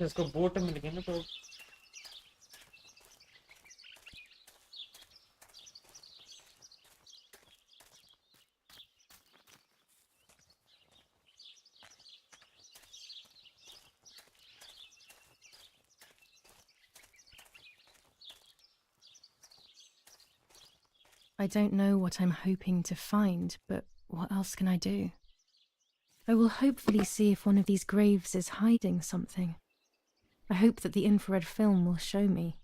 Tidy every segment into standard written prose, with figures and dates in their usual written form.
इसको बोट मिल गई ना तो I don't know what I'm hoping to find, but what else can I do? I will hopefully see if one of these graves is hiding something. I hope that the infrared film will show me.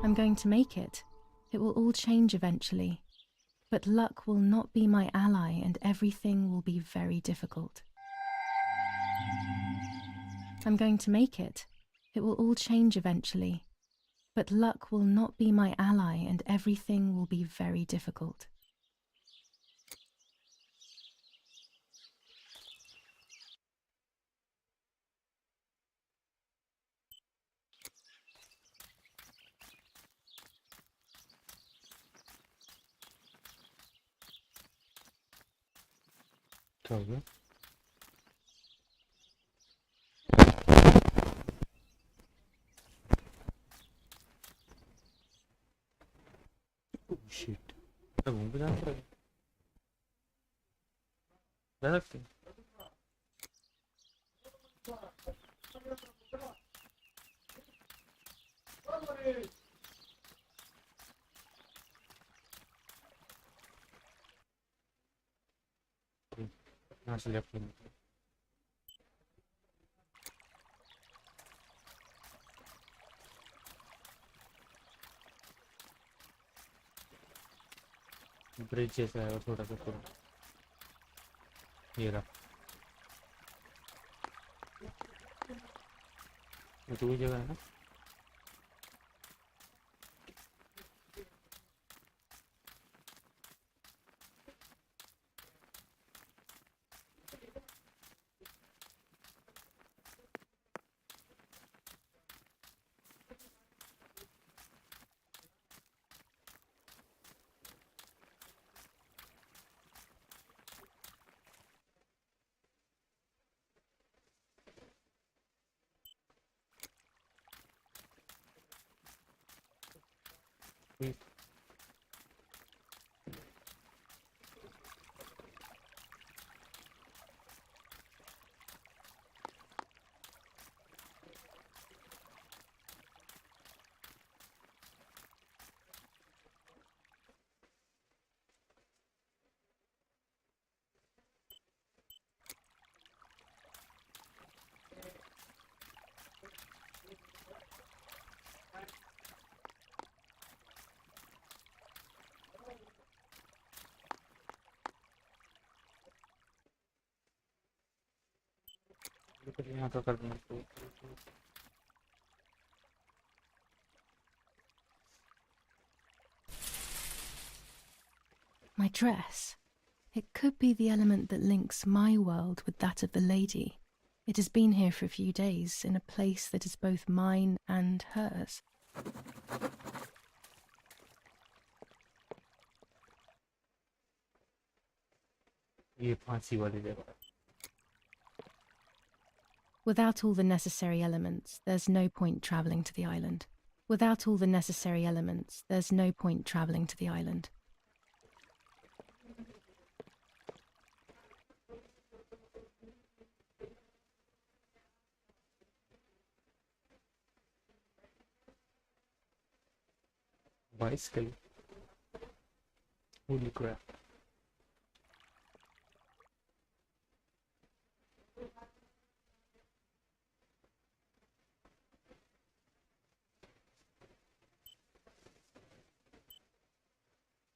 I'm going to make it. It will all change eventually. But luck will not be my ally and everything will be very difficult. I'm going to make it. It will all change eventually. But luck will not be my ally and everything will be very difficult. हो गया shit अब घूम के जाना पड़ेगा जा सकते हैं यहाँ से लेफ्ट में ब्रिज जैसा है और थोड़ा सा पूरा ये रहा। ये तो वही जगह है ना। ये फिर यहाँ का कर देना तो My dress. It could be the element that links my world with that of the lady. It has been here for a few days, in a place that is both mine and hers. ये फांसी वाली जगह। Without all the necessary elements, there's no point travelling to the island. Without all the necessary elements, there's no point travelling to the island. Bicycle. Holy crap.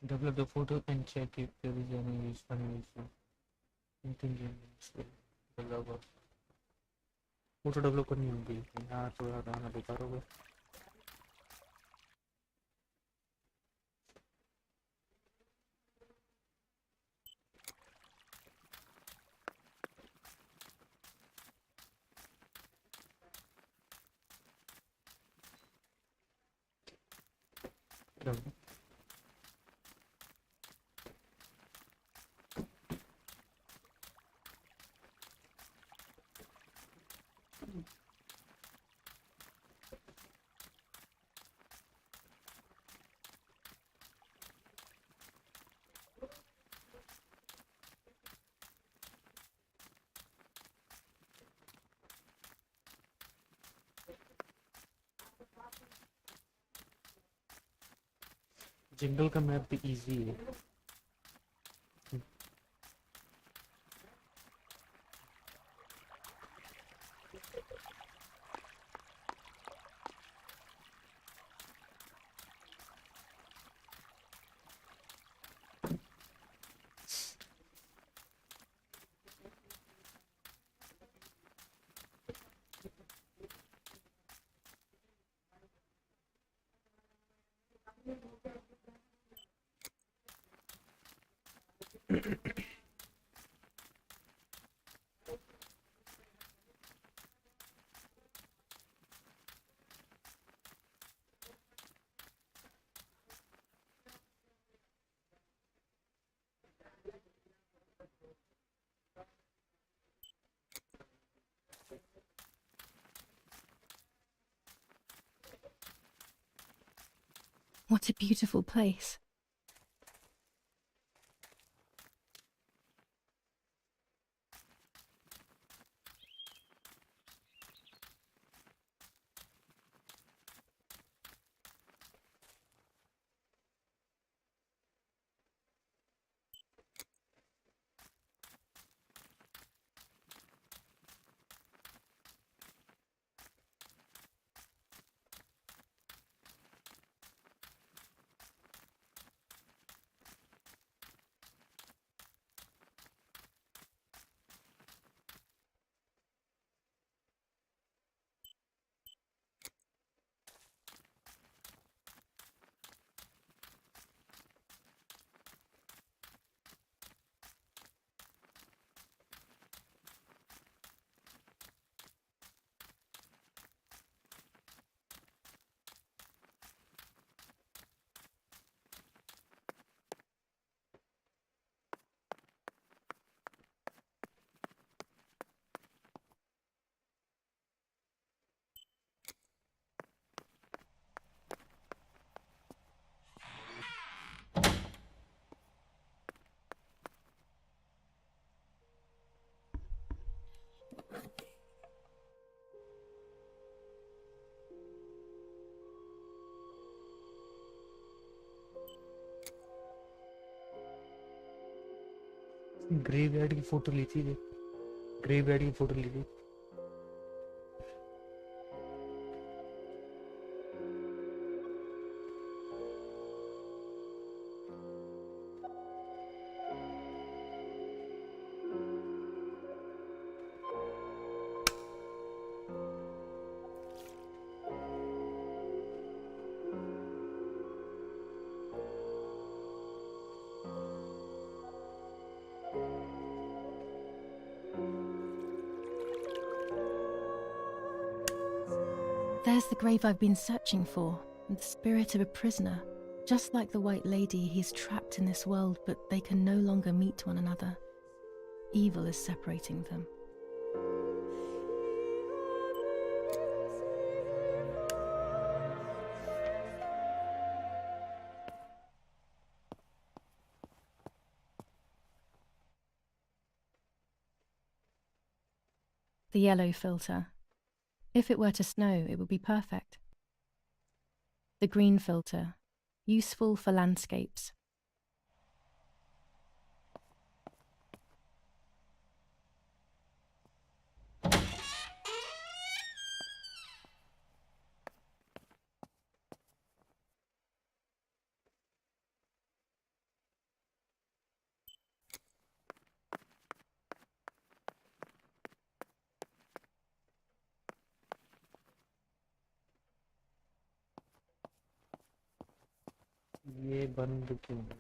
Develop the photo and check if there is any animation. Anything in the logo. Photo develop करनी होगी यहाँ थोड़ा हटाना बेकार होगा। जंगल का map भी easy है। What a beautiful place. Graveyard की फोटो ली थी, ग्रेवयार्ड की फोटो ली थी। There's the grave I've been searching for, and the spirit of a prisoner. Just like the White Lady, he's trapped in this world, but they can no longer meet one another. Evil is separating them. The yellow filter. If it were to snow, it would be perfect. The green filter. Useful for landscapes. ये बंद क्यों है?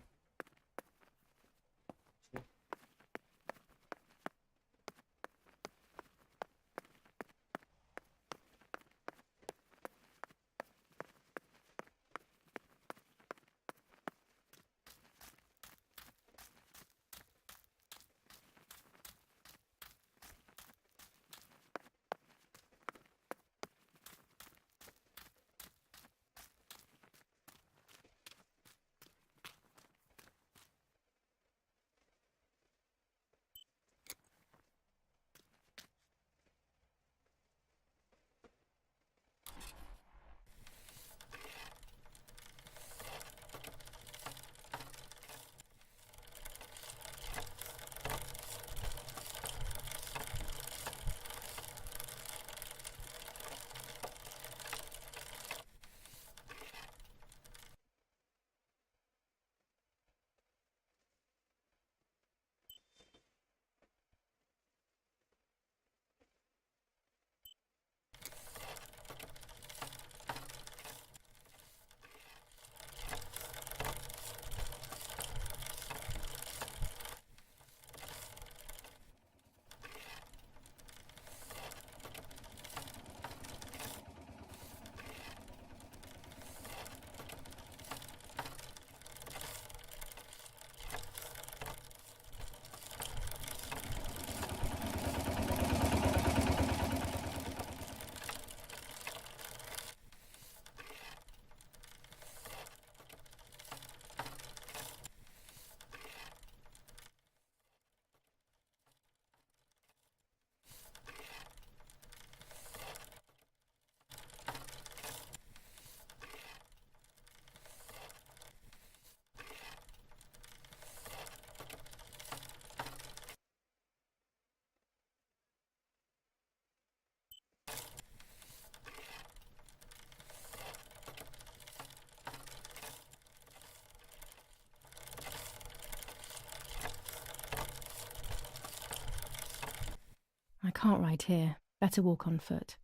I can't ride here. Better walk on foot.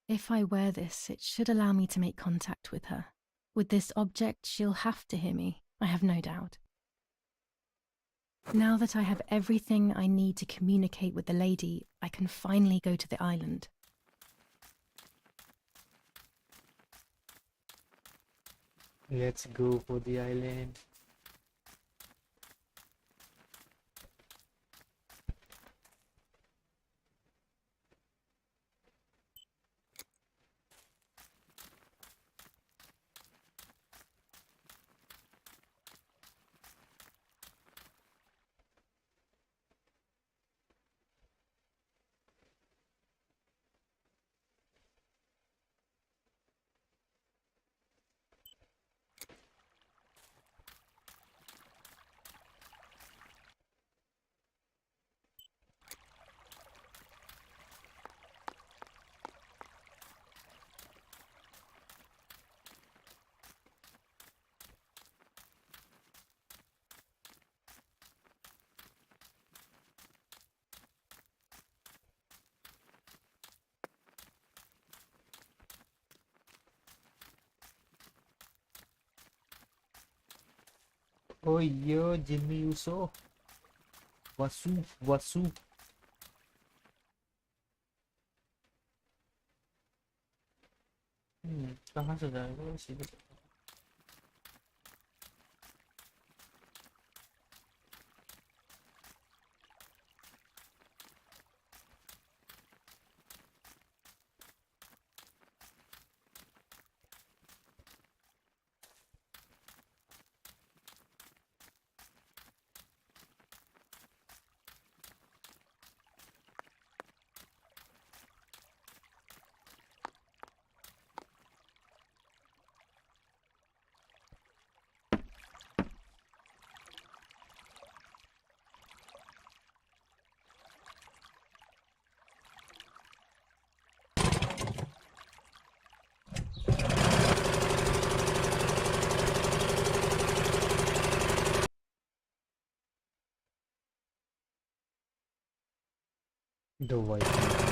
If I wear this, it should allow me to make contact with her. With this object, she'll have to hear me, I have no doubt. Now that I have everything I need to communicate with the lady, I can finally go to the island. Let's go for the island. Oh iya, Jimmy Uso. Wasu, wasu. कहाँ से जाएगा वो सीधे? The white man.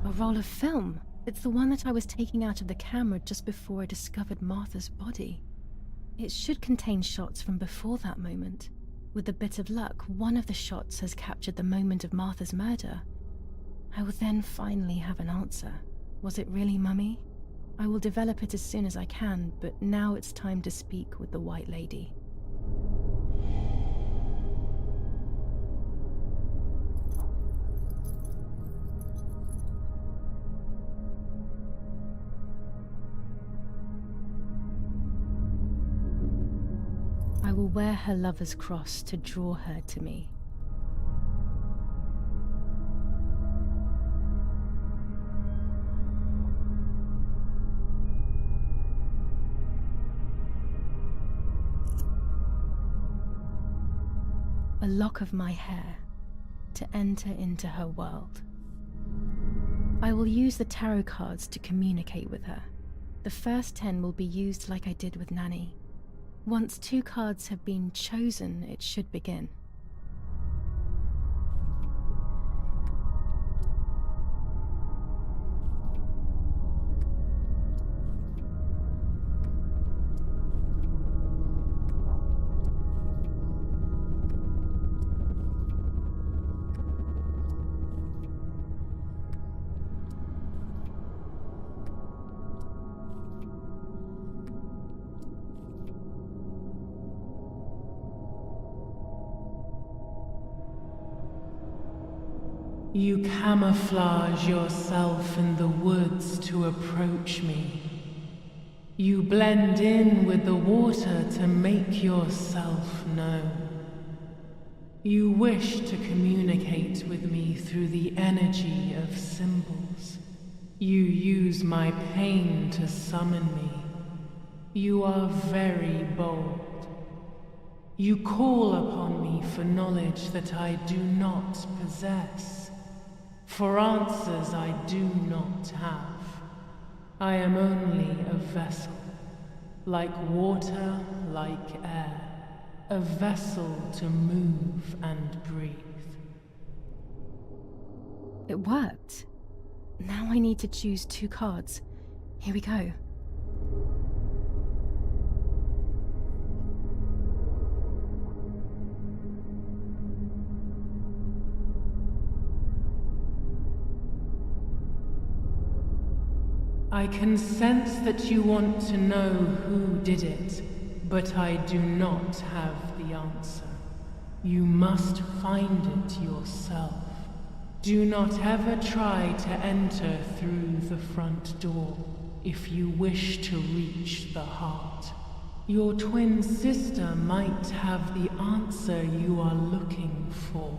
A roll of film. It's the one that I was taking out of the camera just before I discovered Martha's body. It should contain shots from before that moment. With a bit of luck, one of the shots has captured the moment of Martha's murder. I will then finally have an answer. Was it really Mummy? I will develop it as soon as I can, but now it's time to speak with the White Lady. will wear her lover's cross to draw her to me. A lock of my hair to enter into her world. I will use the tarot cards to communicate with her. The first 10 will be used like I did with Nanny. Once 2 cards have been chosen, it should begin. You camouflage yourself in the woods to approach me. You blend in with the water to make yourself known. You wish to communicate with me through the energy of symbols. You use my pain to summon me. You are very bold. You call upon me for knowledge that I do not possess. For answers I do not have. I am only a vessel, like water, like air, a vessel to move and breathe. It worked. Now I need to choose 2 cards. Here we go. I can sense that you want to know who did it, but I do not have the answer. You must find it yourself. Do not ever try to enter through the front door if you wish to reach the heart. Your twin sister might have the answer you are looking for.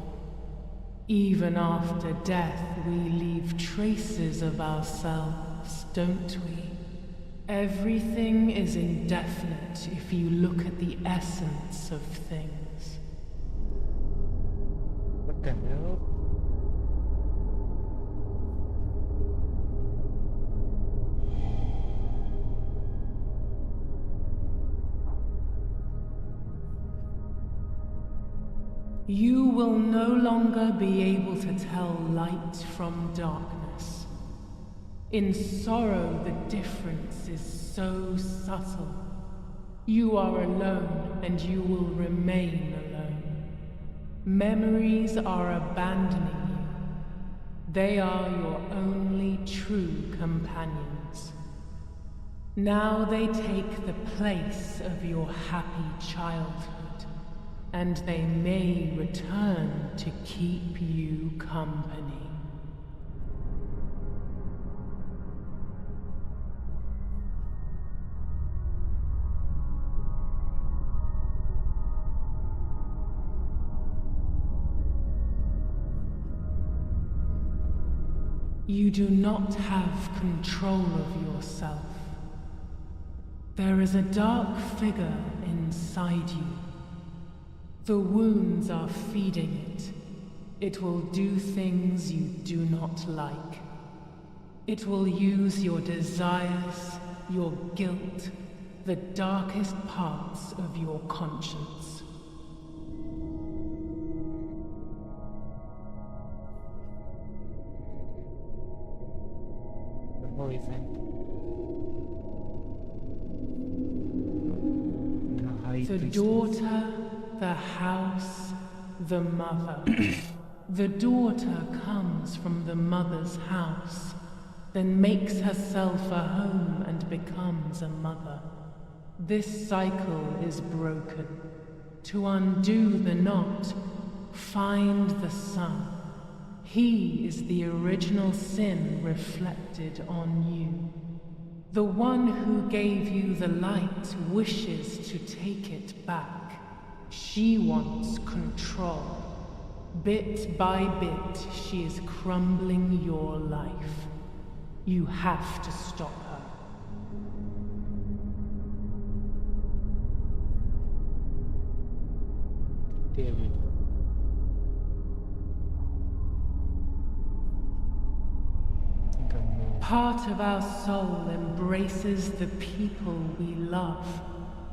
Even after death, we leave traces of ourselves, don't we? Everything is indefinite if you look at the essence of things. What the hell? You will no longer be able to tell light from darkness. In sorrow, the difference is so subtle. You are alone, and you will remain alone. Memories are abandoning you. They are your only true companions. Now they take the place of your happy childhood, and they may return to keep you company. You do not have control of yourself. There is a dark figure inside you. The wounds are feeding it. It will do things you do not like. It will use your desires, your guilt, the darkest parts of your conscience. What do you think? The daughter, the house, the mother. The daughter comes from the mother's house, then makes herself a home and becomes a mother. This cycle is broken. To undo the knot, find the sun. He is the original sin reflected on you. The one who gave you the light wishes to take it back. She wants control. Bit by bit, she is crumbling your life. You have to stop her. David. Part of our soul embraces the people we love.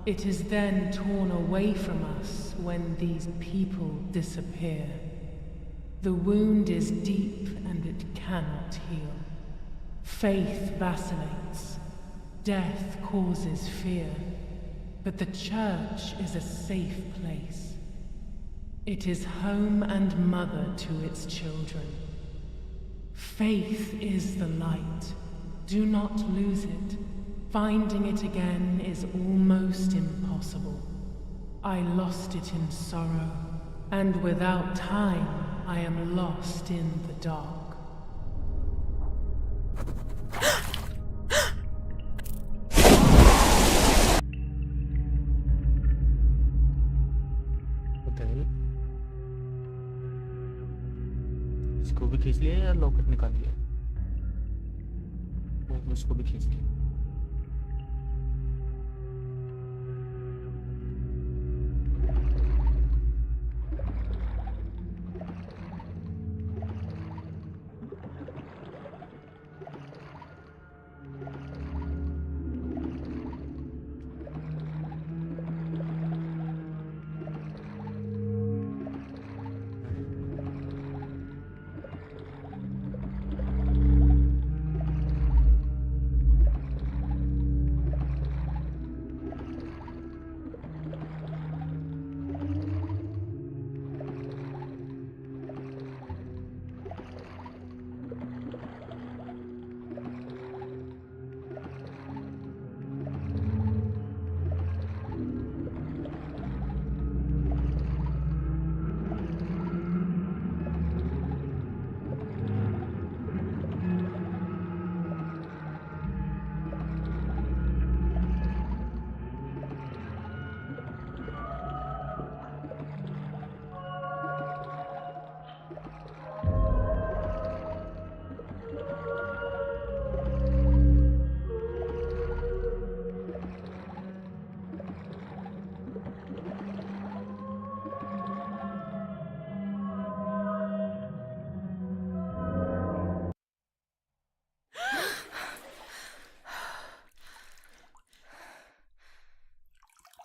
It is then torn away from us when these people disappear. The wound is deep and it cannot heal. Faith vacillates. Death causes fear. But the church is a safe place. It is home and mother to its children. Faith is the light. Do not lose it. Finding it again is almost impossible. I lost it in sorrow, and without time, I am lost in the dark. What the hell? इसको भी खींच लिया या locket निकाल लिया? वो इसको भी खींच लिया.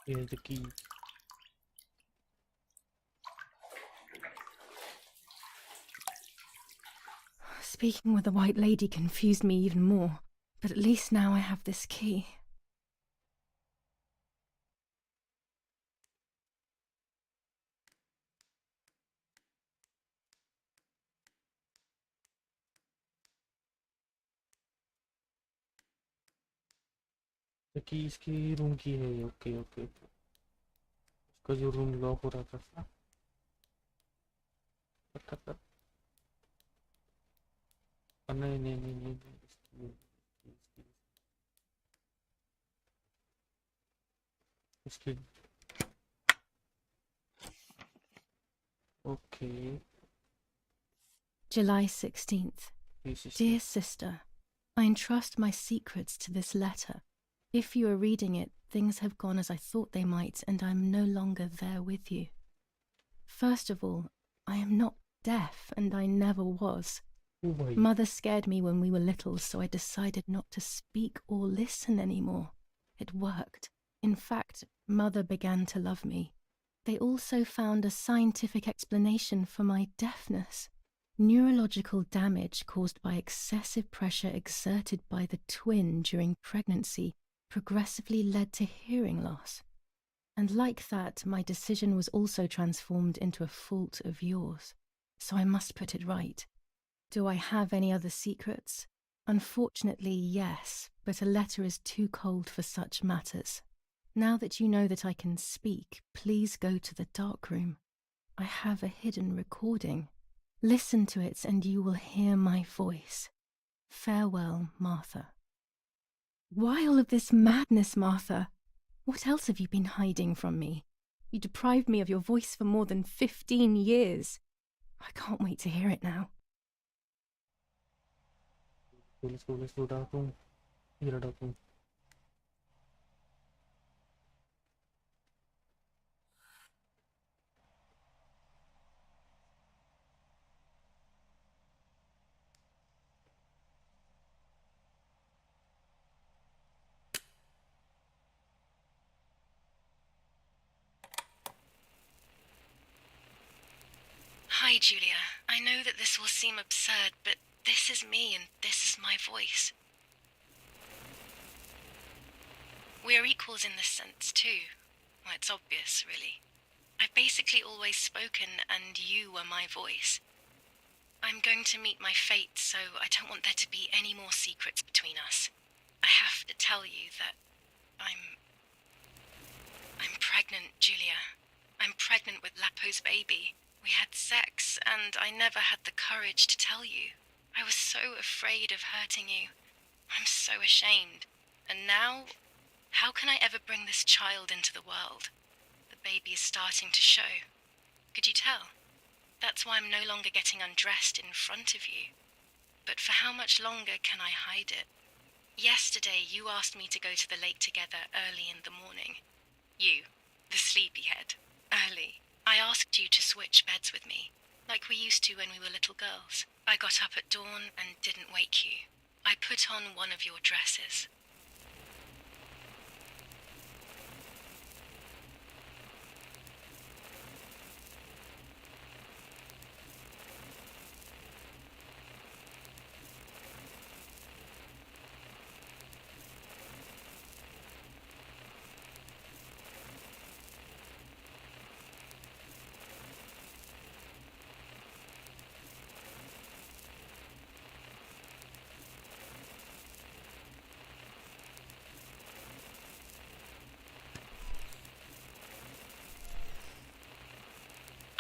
Here's the key. Speaking with the White Lady confused me even more, but at least now I have this key. The key इसकी रूम की है. Okay okay. उसका जो रूम लॉक हो रहा था. नहीं नहीं नहीं नहीं. इसकी okay. July 16th. Dear sister, I entrust my secrets to this letter. If you are reading it, things have gone as I thought they might, and I am no longer there with you. First of all, I am not deaf, and I never was. Mother scared me when we were little, so I decided not to speak or listen anymore. It worked. In fact, Mother began to love me. They also found a scientific explanation for my deafness. Neurological damage caused by excessive pressure exerted by the twin during pregnancy progressively led to hearing loss. And like that, my decision was also transformed into a fault of yours. So I must put it right. Do I have any other secrets? Unfortunately, yes, but a letter is too cold for such matters. Now that you know that I can speak, please go to the dark room. I have a hidden recording. Listen to it and you will hear my voice. Farewell, Martha. Why all of this madness, Martha? What else have you been hiding from me? You deprived me of your voice for more than 15 years. I can't wait to hear it now. Tulis udah tuh. Iya udah tuh. Hi, Julia. I know that this will seem absurd, but this is me and this is my voice. We are equals in this sense, too. Well, it's obvious, really. I've basically always spoken, and you were my voice. I'm going to meet my fate, so I don't want there to be any more secrets between us. I have to tell you that I'm pregnant, Julia. I'm pregnant with Lapo's baby. We had sex, and I never had the courage to tell you. I was so afraid of hurting you. I'm so ashamed. And now, how can I ever bring this child into the world? The baby is starting to show. Could you tell? That's why I'm no longer getting undressed in front of you. But for how much longer can I hide it? Yesterday, you asked me to go to the lake together early in the morning. You, the sleepyhead. Early. I asked you to switch beds with me, like we used to when we were little girls. I got up at dawn and didn't wake you. I put on one of your dresses.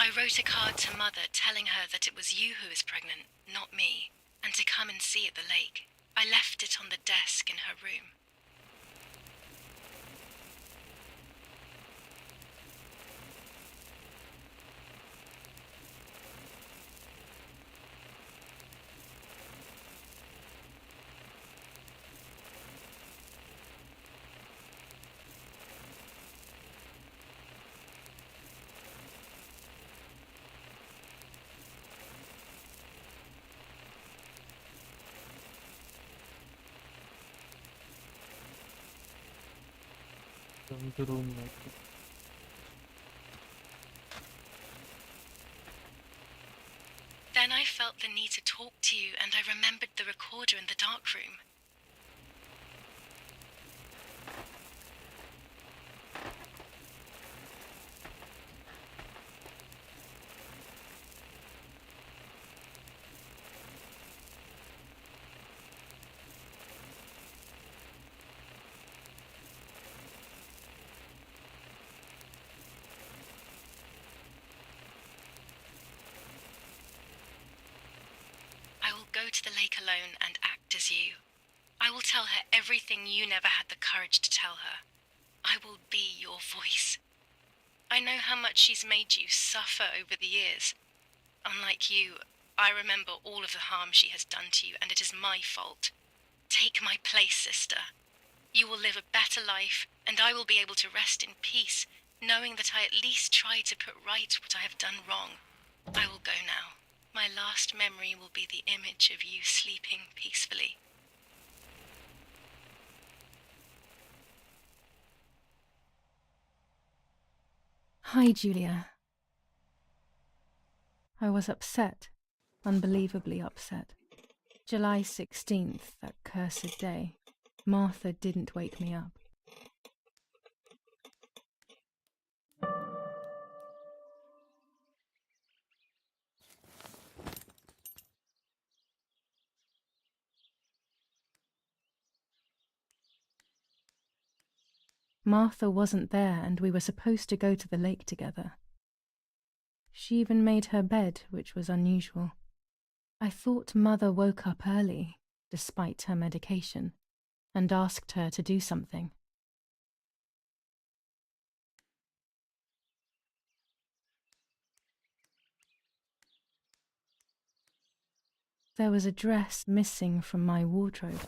I wrote a card to Mother telling her that it was you who was pregnant, not me, and to come and see at the lake. I left it on the desk in her room. Going to room like Then I felt the need to talk to you, and I remembered the recorder in the dark room. I will go to the lake alone and act as you. I will tell her everything you never had the courage to tell her. I will be your voice. I know how much she's made you suffer over the years. Unlike you, I remember all of the harm she has done to you, and it is my fault. Take my place, sister. You will live a better life, and I will be able to rest in peace, knowing that I at least tried to put right what I have done wrong. I will go now. My last memory will be the image of you sleeping peacefully. Hi, Julia. I was upset, unbelievably upset. July 16th, that cursed day. Martha didn't wake me up. Martha wasn't there, and we were supposed to go to the lake together. She even made her bed, which was unusual. I thought Mother woke up early, despite her medication, and asked her to do something. there was a dress missing from my wardrobe.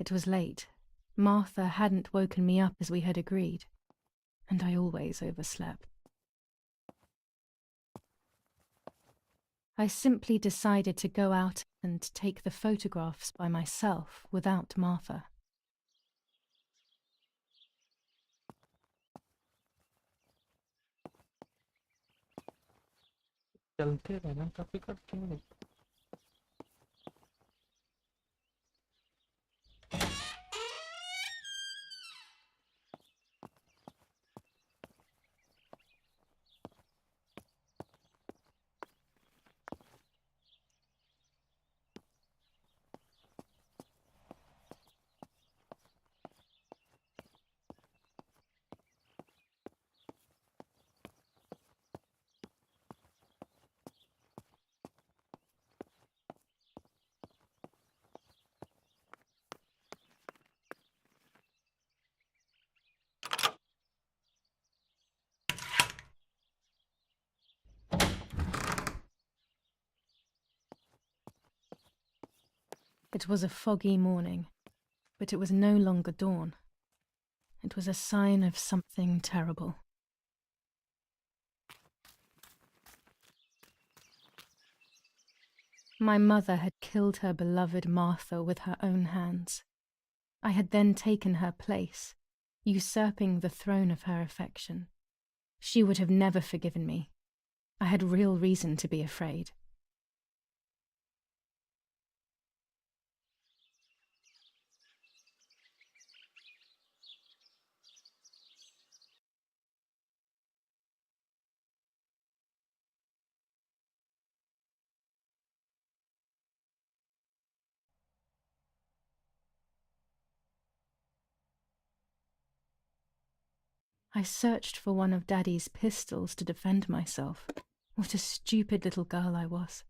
It was late. Martha hadn't woken me up as we had agreed, and I always overslept. I simply decided to go out and take the photographs by myself without Martha. चलते रहना काफी cut क्यों नहीं It was a foggy morning, but it was no longer dawn. It was a sign of something terrible. My mother had killed her beloved Martha with her own hands. I had then taken her place, usurping the throne of her affection. She would have never forgiven me. I had real reason to be afraid. I searched for one of Daddy's pistols to defend myself. What a stupid little girl I was.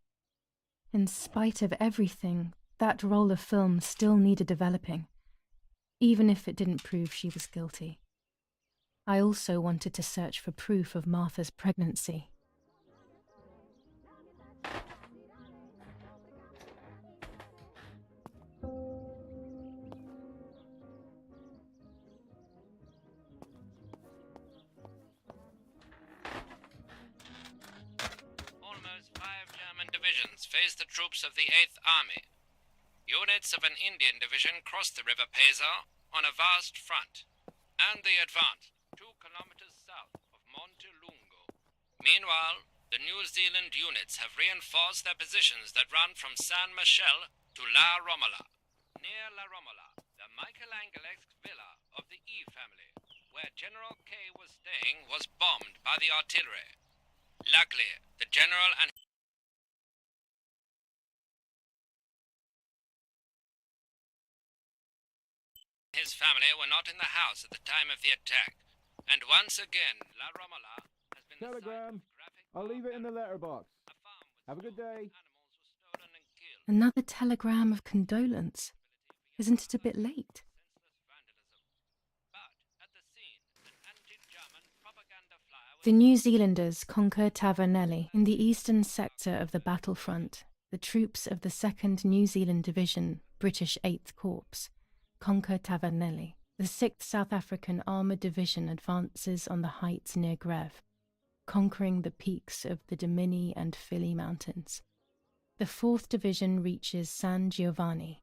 In spite of everything, that roll of film still needed developing, even if it didn't prove she was guilty. I also wanted to search for proof of Martha's pregnancy. Divisions faced the troops of the 8th Army. Units of an Indian division crossed the River Pesa on a vast front, and they advanced 2 kilometers south of Montelungo. Meanwhile, the New Zealand units have reinforced their positions that run from San Michel to La Romola. Near La Romola, the Michelangelesque villa of the E family, where General K was staying, was bombed by the artillery. Luckily, the general and his family were not in the house at the time of the attack. And once again, La Romola has been Telegram. I'll leave it in the letterbox. Have a good day. Another telegram of condolence. Isn't it a bit late? The New Zealanders conquered Tavernelli in the eastern sector of the battlefront. The troops of the 2nd New Zealand Division, British 8th Corps, conquer Tavernelli. The 6th South African Armoured Division advances on the heights near Greve, conquering the peaks of the Dimini and Fili Mountains. The 4th Division reaches San Giovanni.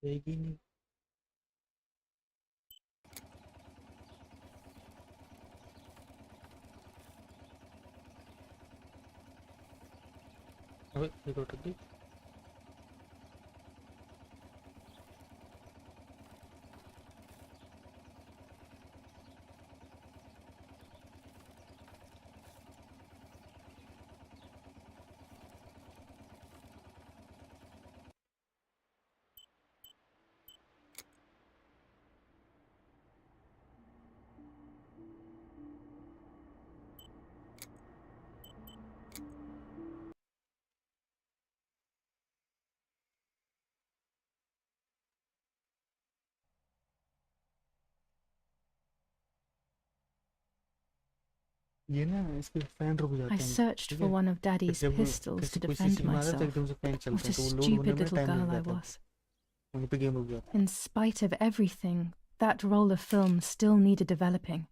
kayak gini. Apa ikut tadi? ये ना इसके fan रुक जाते I हैं, searched ठीक for है? one of Daddy's जब pistols to किसी कोई defend सीसी मारा तो myself. एकदम से फैन चलता What है, a तो वो लोड होने stupid में little टाइम लग girl I जाता है, was. वहीं पे गेम रुक जाता है. In spite of everything, that roll of film still needed developing,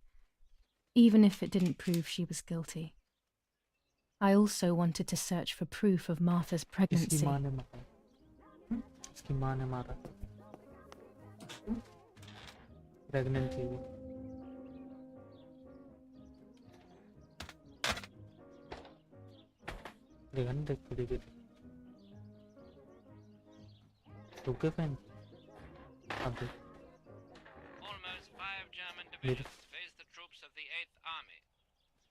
even if it didn't prove she was guilty. I also wanted to search for proof of Martha's इसकी pregnancy. माँ ने मारा, इसकी माँ ने मारा, प्रेग्नेंट थी वो. देखा नहीं, देखते देखे रुक गए फैन. अब देख Almost 5 German divisions faced the troops of the 8th Army.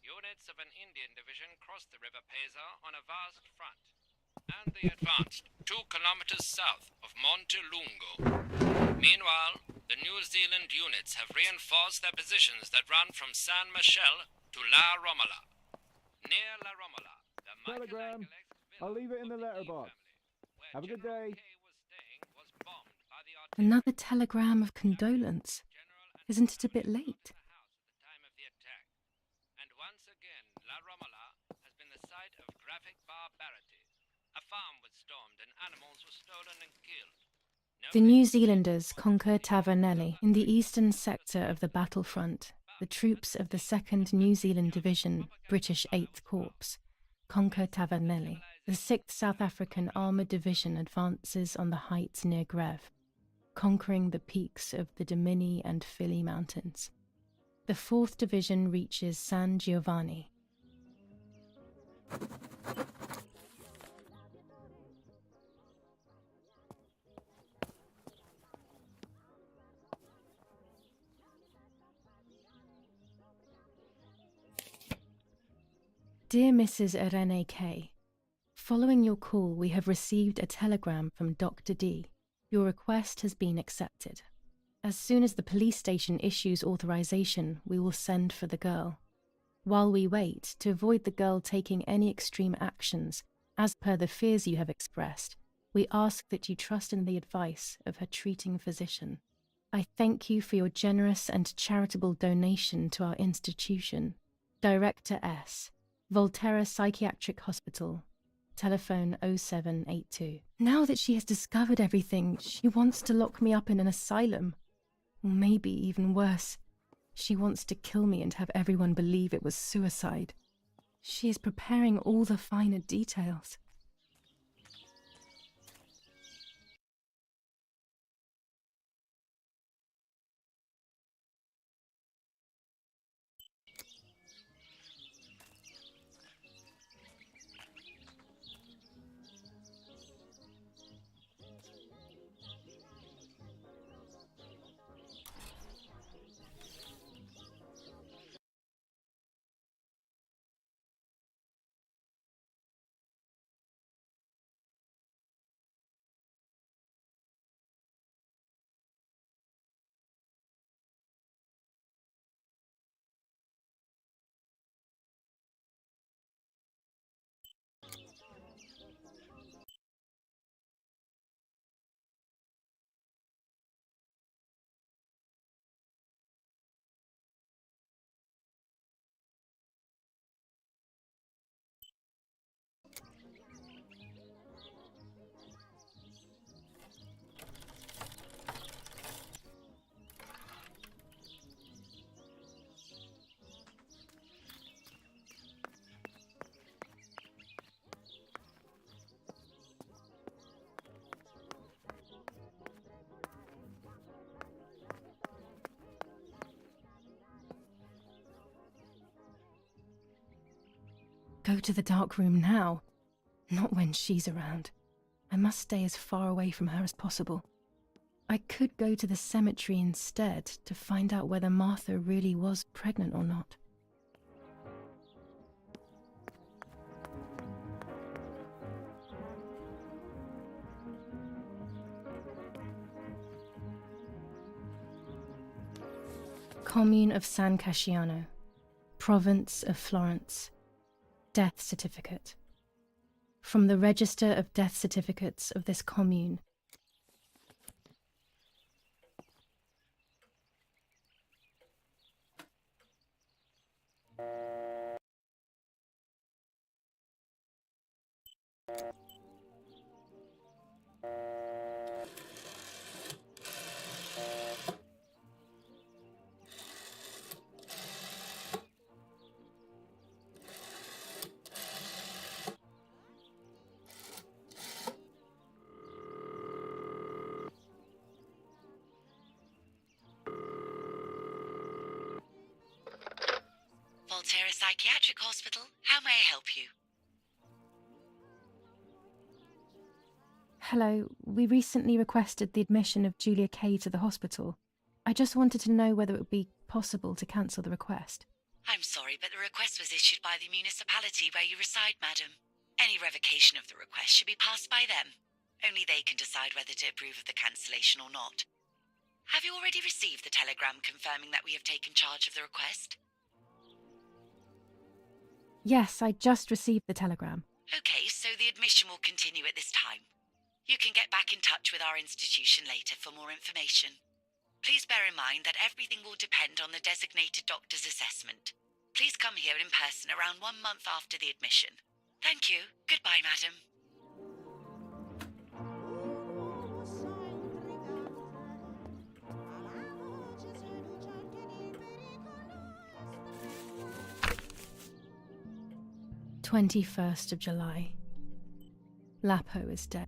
Units of an Indian division crossed the River Pesa on a vast front, and they advanced 2 kilometers south of Montelungo. Meanwhile, the New Zealand units have reinforced their positions that run from San Michel to La Romola. Near La Romola, the Telegram. Michael I'll leave it in the villa of letterbox. Lee family, where Have a good General day. Kay was staying, was bombed by the artillery. Another telegram of condolence. General and Isn't it a family bit were late? not in the house at the time of the attack. And once again, La Romola has been the site of graphic barbarity. A farm was stormed and animals were stolen and killed. The New Zealanders conquer Tavernelli in the eastern sector of the battlefront. The troops of the 2nd New Zealand Division, British 8th Corps, conquer Tavernelli. The 6th South African Armoured Division advances on the heights near Greve, conquering the peaks of the Dimini and Philly Mountains. The 4th Division reaches San Giovanni. Dear Mrs. Irene K., following your call, we have received a telegram from Dr. D. Your request has been accepted. As soon as the police station issues authorization, we will send for the girl. While we wait, to avoid the girl taking any extreme actions, as per the fears you have expressed, we ask that you trust in the advice of her treating physician. I thank you for your generous and charitable donation to our institution. Director S. Volterra Psychiatric Hospital. Telephone 0782. Now that she has discovered everything, she wants to lock me up in an asylum. Or maybe even worse, she wants to kill me and have everyone believe it was suicide. She is preparing all the finer details. Go to the dark room now. Not when she's around. I must stay as far away from her as possible. I could go to the cemetery instead to find out whether Martha really was pregnant or not. Commune of San Casciano, Province of Florence. Death certificate. From the Register of Death Certificates of this commune. Volterra Psychiatric Hospital. How may I help you? Hello, we recently requested the admission of Julia Kay to the hospital. I just wanted to know whether it would be possible to cancel the request. I'm sorry, but the request was issued by the municipality where you reside, madam. Any revocation of the request should be passed by them. Only they can decide whether to approve of the cancellation or not. Have you already received the telegram confirming that we have taken charge of the request? Yes, I just received the telegram. Okay, so the admission will continue at this time. You can get back in touch with our institution later for more information. Please bear in mind that everything will depend on the designated doctor's assessment. Please come here in person around 1 month after the admission. Thank you. Goodbye, madam. "21st of July. Lapo is dead.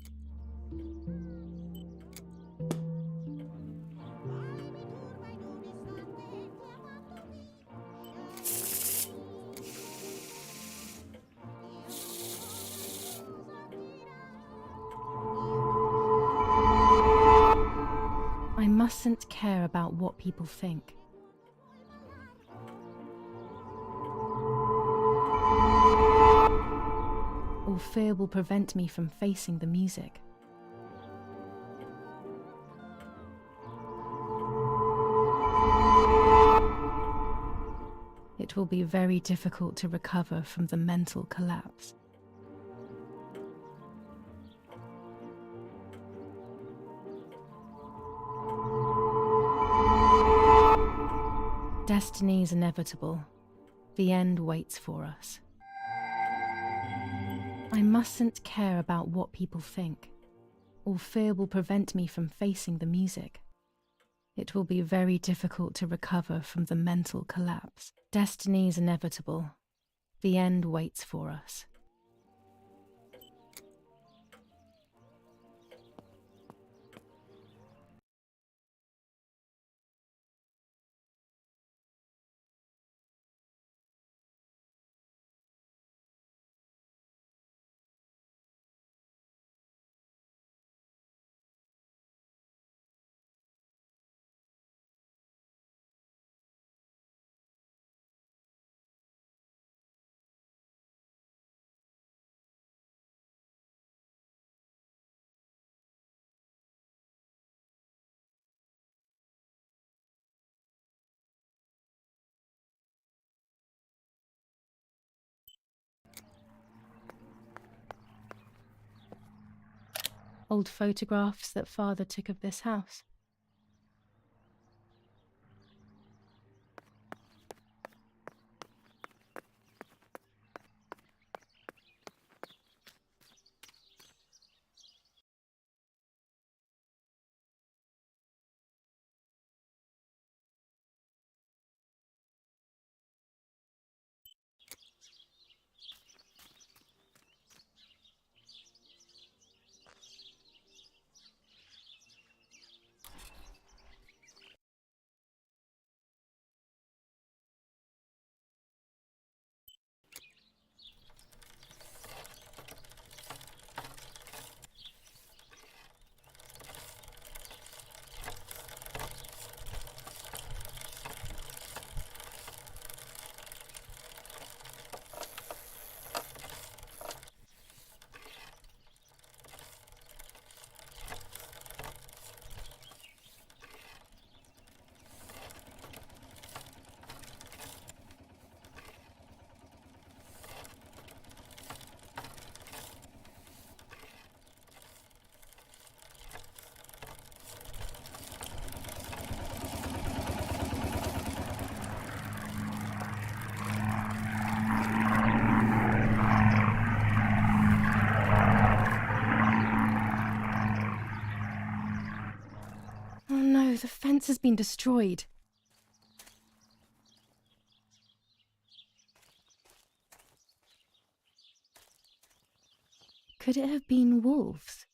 I mustn't care about what people think. Or fear will prevent me from facing the music. It will be very difficult to recover from the mental collapse. Destiny is inevitable. The end waits for us. I mustn't care about what people think, or fear will prevent me from facing the music. It will be very difficult to recover from the mental collapse. Destiny is inevitable. The end waits for us. Old photographs that father took of this house. fence has been destroyed. Could it have been wolves?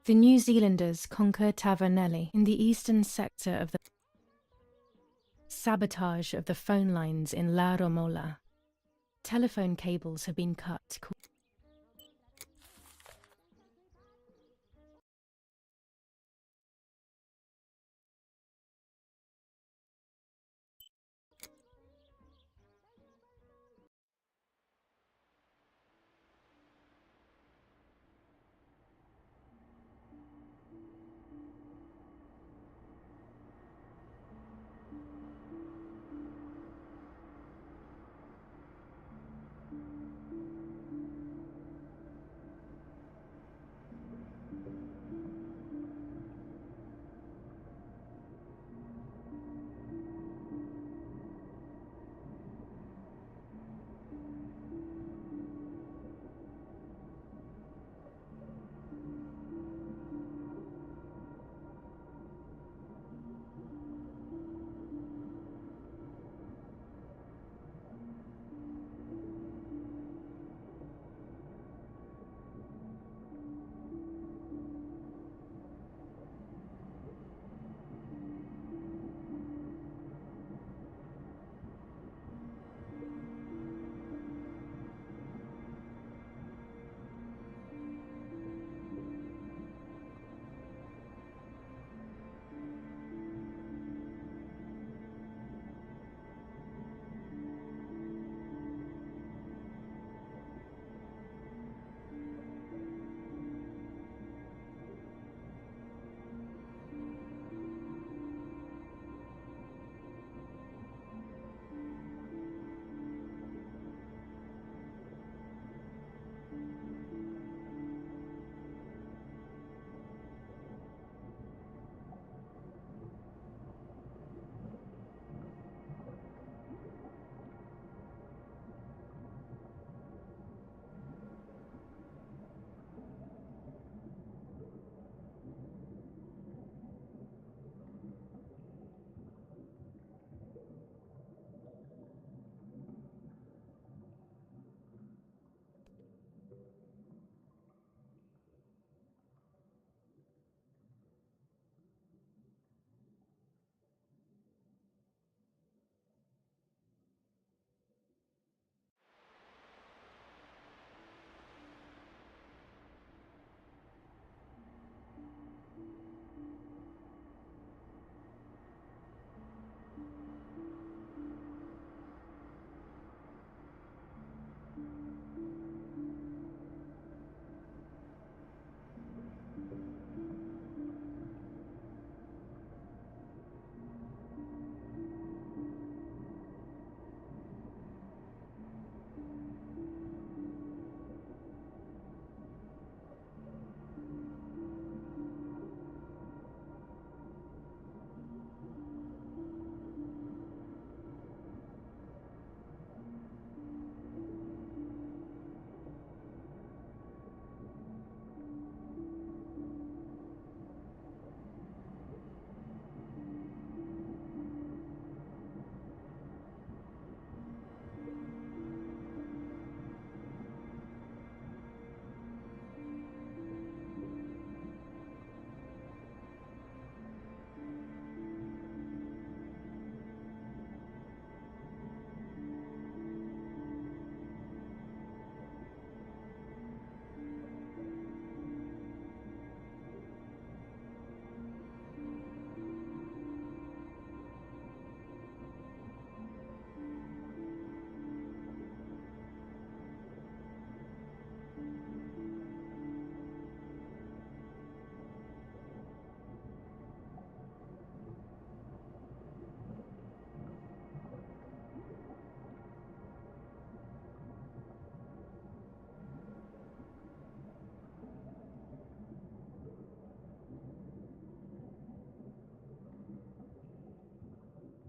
The New Zealanders conquered Tavernelli in the eastern sector of the sabotage of the phone lines in La Romola. Telephone cables have been cut.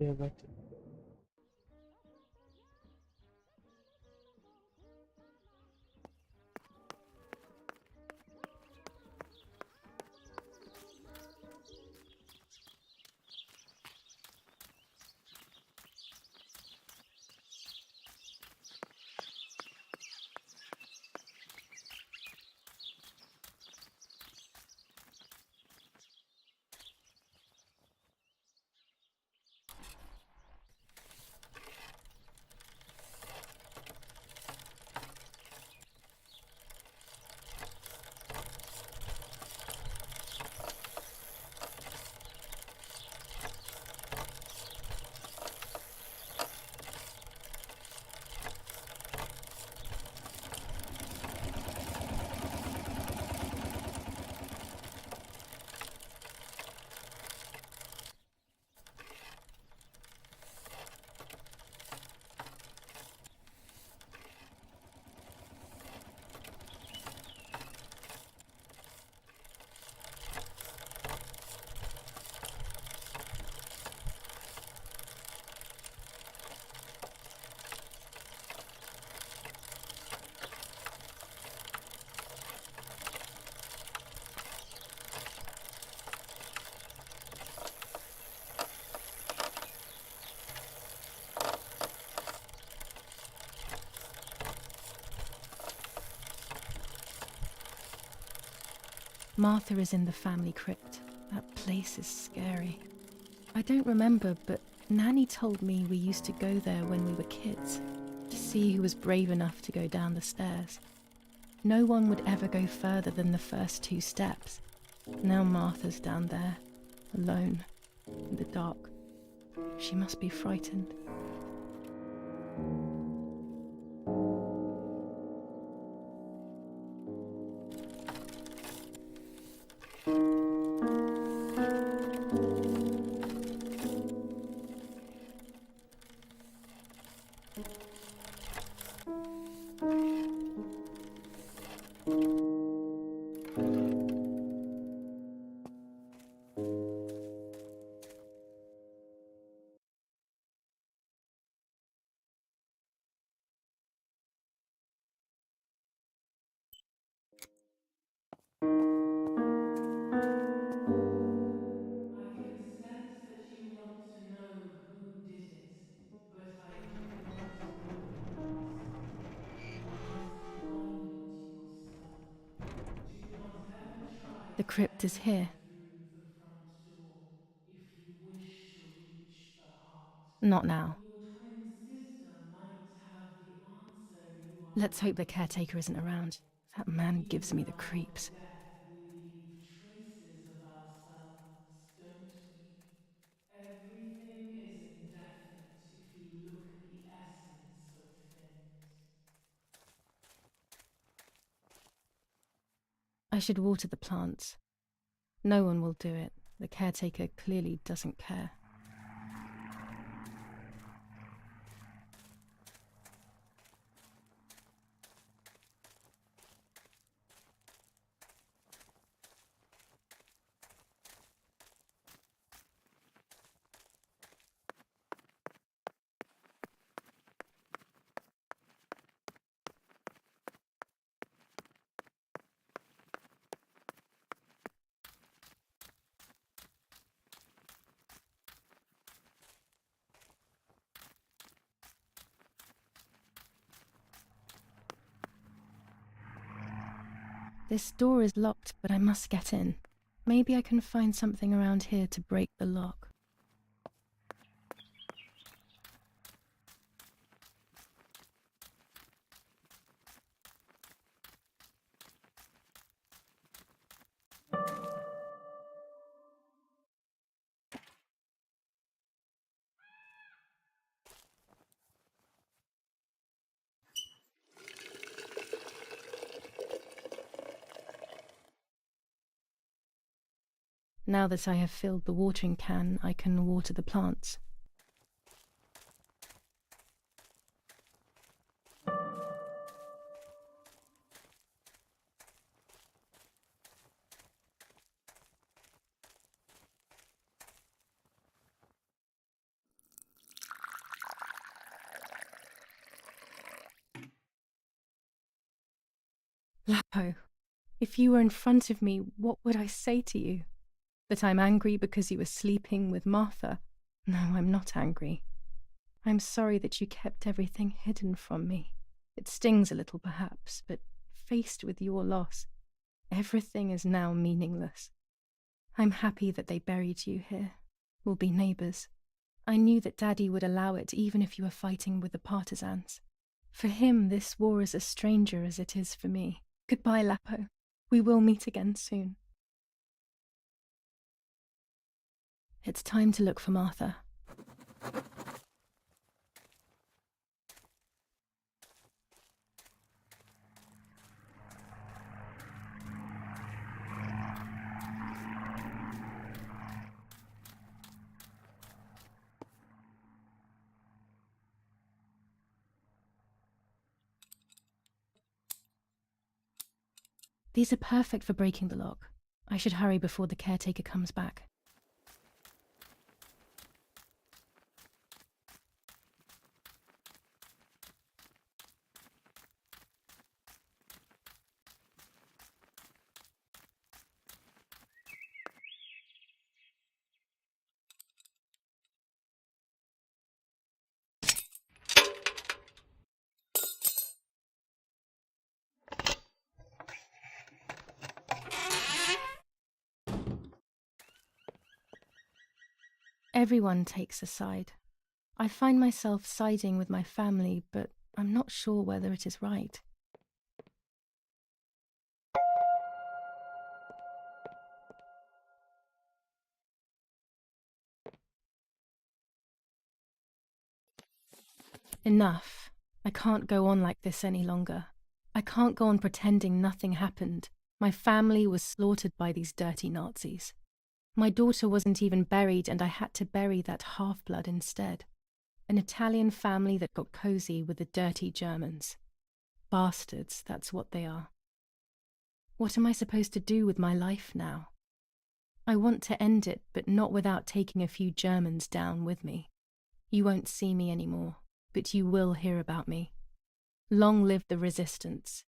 Yeah, but Martha is in the family crypt. That place is scary. I don't remember, but Nanny told me we used to go there when we were kids, to see who was brave enough to go down the stairs. No one would ever go further than the first 2 steps. Now Martha's down there, alone, in the dark. She must be frightened. I can sense that you want to know who did it, but I do not know the answer. You must find it yourself. Do not ever try The to crypt is enter here. through the front door if you wish to reach the heart. Not now. Your twin sister might have the answer you are Let's hope the looking caretaker isn't for. around. That man gives Even me the after creeps. death, we leave traces of ourselves, don't we? Everything is indefinite if you look at the essence of things. I should water the plants. No one will do it. The caretaker clearly doesn't care. This door is locked, but I must get in. Maybe I can find something around here to break the lock. Now that I have filled the watering can, I can water the plants. Lapo, if you were in front of me, what would I say to you? That I'm angry because you were sleeping with Martha? No, I'm not angry. I'm sorry that you kept everything hidden from me. It stings a little, perhaps, but faced with your loss, everything is now meaningless. I'm happy that they buried you here. We'll be neighbours. I knew that Daddy would allow it even if you were fighting with the partisans. For him, this war is a stranger as it is for me. Goodbye, Lapo. We will meet again soon. It's time to look for Martha. These are perfect for breaking the lock. I should hurry before the caretaker comes back. Everyone takes a side. I find myself siding with my family, but I'm not sure whether it is right. Enough. I can't go on like this any longer. I can't go on pretending nothing happened. My family was slaughtered by these dirty Nazis. My daughter wasn't even buried, and I had to bury that half-blood instead. An Italian family that got cozy with the dirty Germans. Bastards, that's what they are. What am I supposed to do with my life now? I want to end it, but not without taking a few Germans down with me. You won't see me anymore, but you will hear about me. Long live the resistance.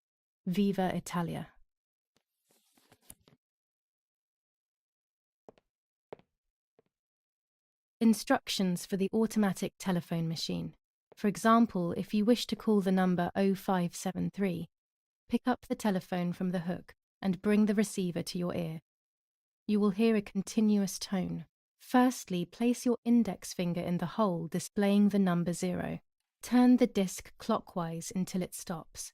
Viva Italia. Instructions for the automatic telephone machine. For example, if you wish to call the number 0573, pick up the telephone from the hook and bring the receiver to your ear. You will hear a continuous tone. Firstly, place your index finger in the hole displaying the number 0. Turn the disc clockwise until it stops.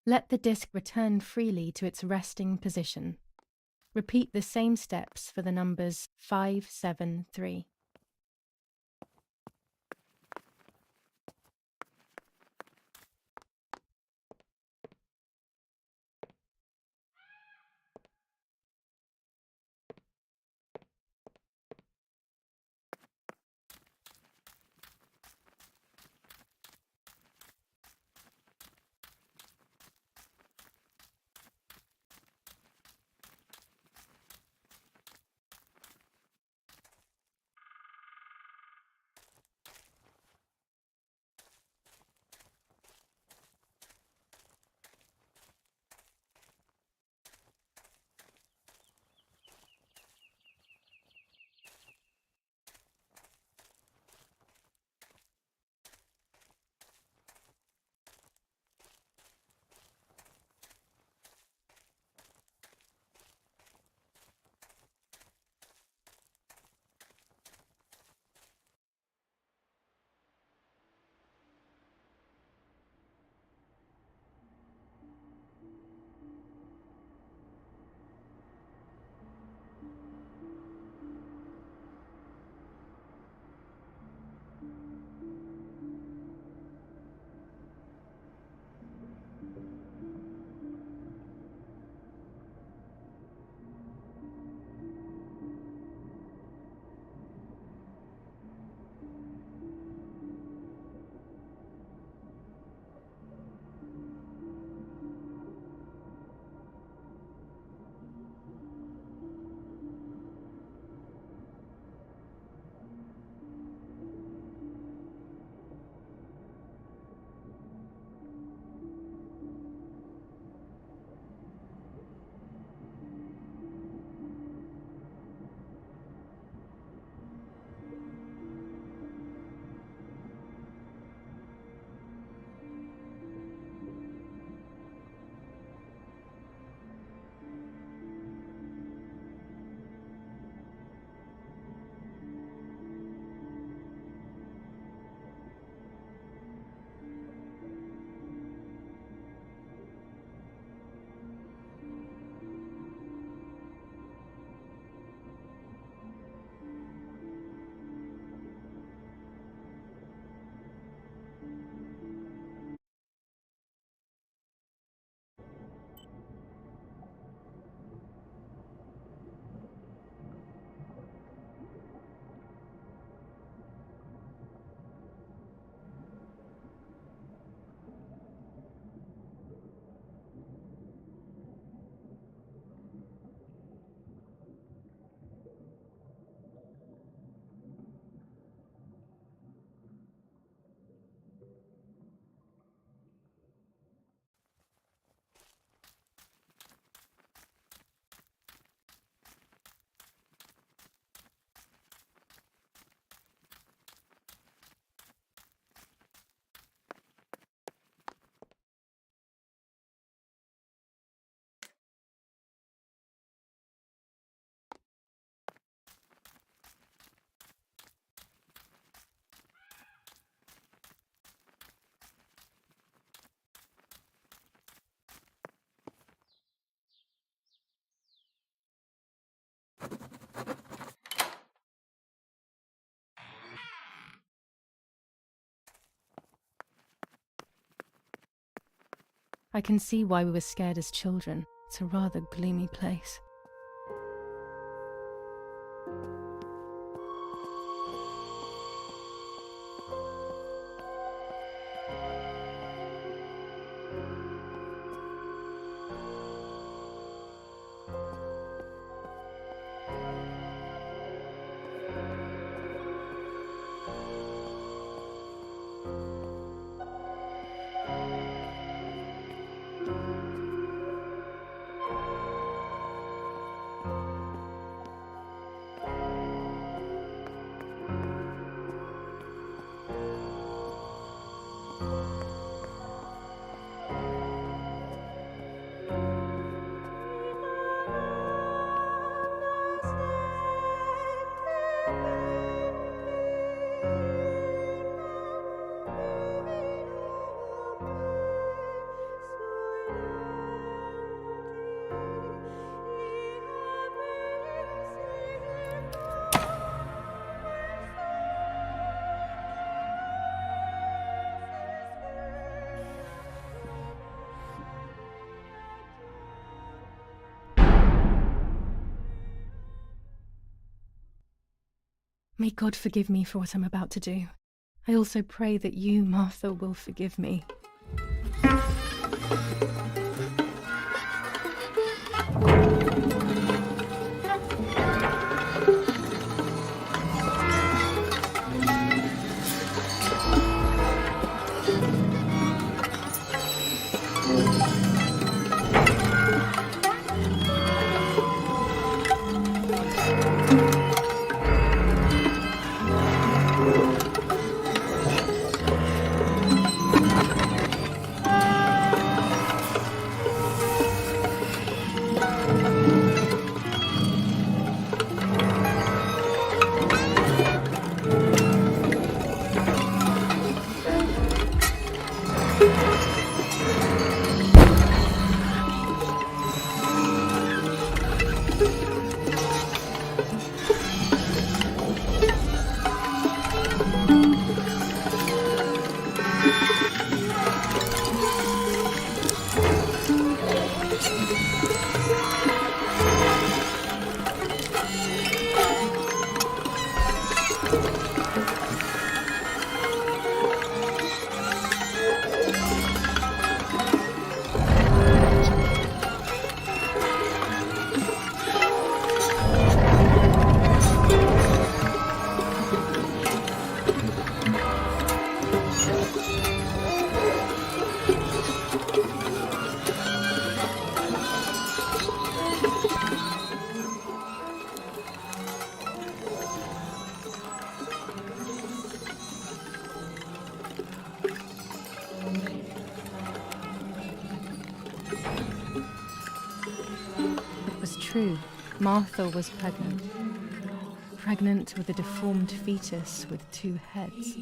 Let the disc return freely to its resting position. Repeat the same steps for the numbers 573. I can see why we were scared as children. It's a rather gloomy place. May God forgive me for what I'm about to do. I also pray that you, Martha, will forgive me. It was true. Martha was pregnant. Pregnant with a deformed fetus with 2 heads.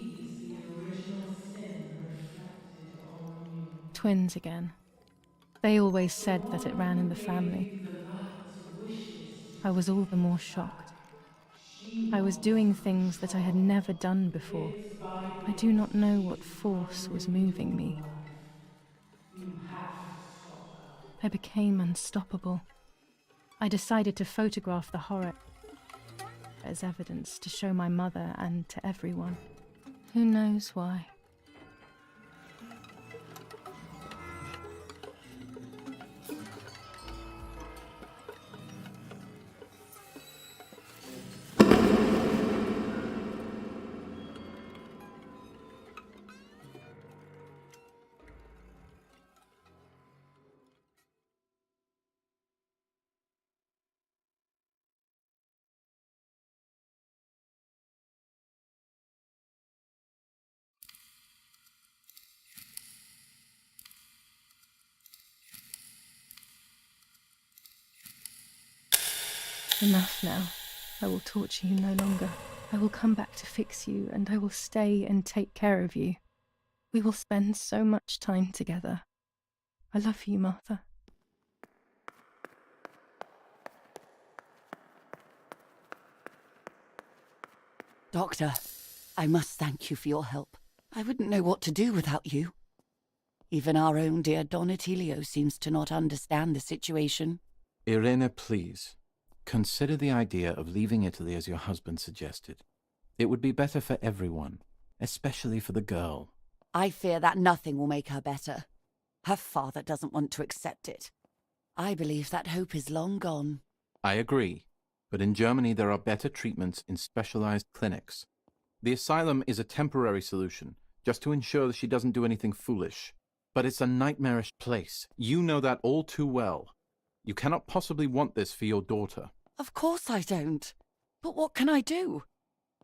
Twins again. They always said that it ran in the family. I was all the more shocked. I was doing things that I had never done before. I do not know what force was moving me. I became unstoppable. I decided to photograph the horror as evidence to show my mother and to everyone. Who knows why? Enough now. I will torture you no longer. I will come back to fix you, and I will stay and take care of you. We will spend so much time together. I love you, Martha. Doctor, I must thank you for your help. I wouldn't know what to do without you. Even our own dear Donatello seems to not understand the situation. Irene, please. Consider the idea of leaving Italy as your husband suggested. It would be better for everyone, especially for the girl. I fear that nothing will make her better. Her father doesn't want to accept it. I believe that hope is long gone. I agree, but in Germany there are better treatments in specialized clinics. The asylum is a temporary solution, just to ensure that she doesn't do anything foolish. But it's a nightmarish place. You know that all too well. You cannot possibly want this for your daughter. Of course I don't. But what can I do?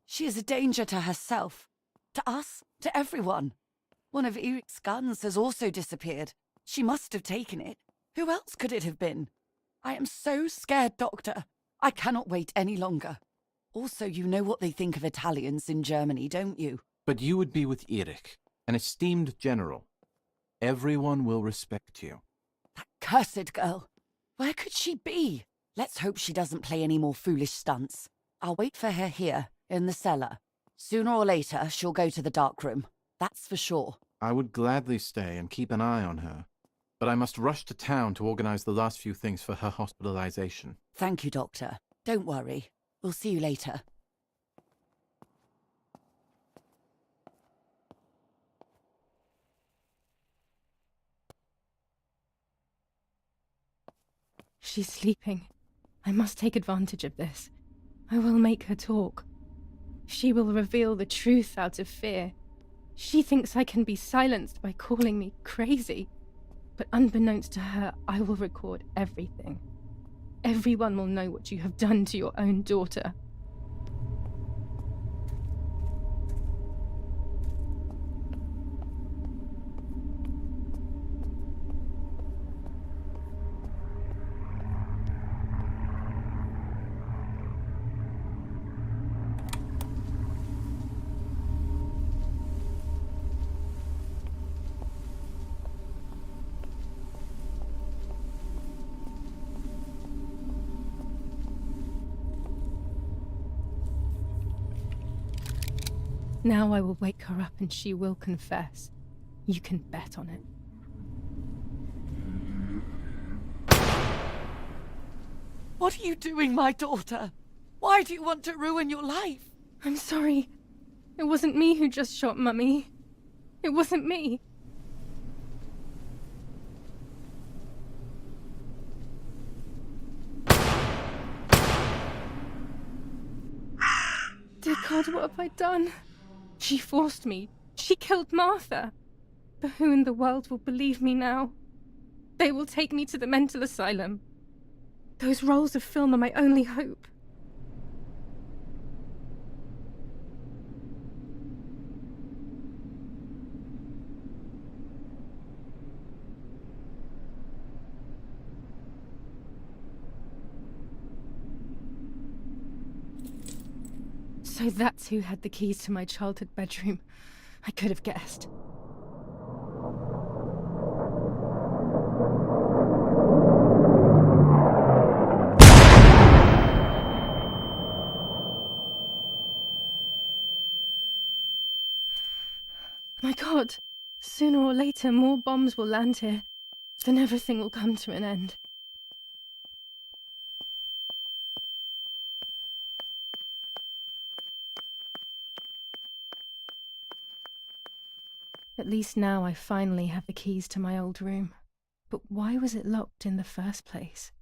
She is a danger to herself, to us, to everyone. One of Eric's guns has also disappeared. She must have taken it. Who else could it have been? I am so scared, Doctor. I cannot wait any longer. Also, you know what they think of Italians in Germany, don't you? But you would be with Eric, an esteemed general. Everyone will respect you. That cursed girl. Where could she be? Let's hope she doesn't play any more foolish stunts. I'll wait for her here, in the cellar. Sooner or later, she'll go to the dark room. That's for sure. I would gladly stay and keep an eye on her, but I must rush to town to organize the last few things for her hospitalization. Thank you, Doctor. Don't worry. We'll see you later. She's sleeping. I must take advantage of this. I will make her talk. She will reveal the truth out of fear. She thinks I can be silenced by calling me crazy. But unbeknownst to her, I will record everything. Everyone will know what you have done to your own daughter. Now I will wake her up and she will confess. You can bet on it. What are you doing, my daughter? Why do you want to ruin your life? I'm sorry. It wasn't me who just shot Mummy. It wasn't me. Dear God, what have I done? She forced me. She killed Martha. But who in the world will believe me now? They will take me to the mental asylum. Those rolls of film are my only hope. So that's who had the keys to my childhood bedroom. I could have guessed. My God, sooner or later more bombs will land here. Then everything will come to an end. At least now I finally have the keys to my old room. But why was it locked in the first place?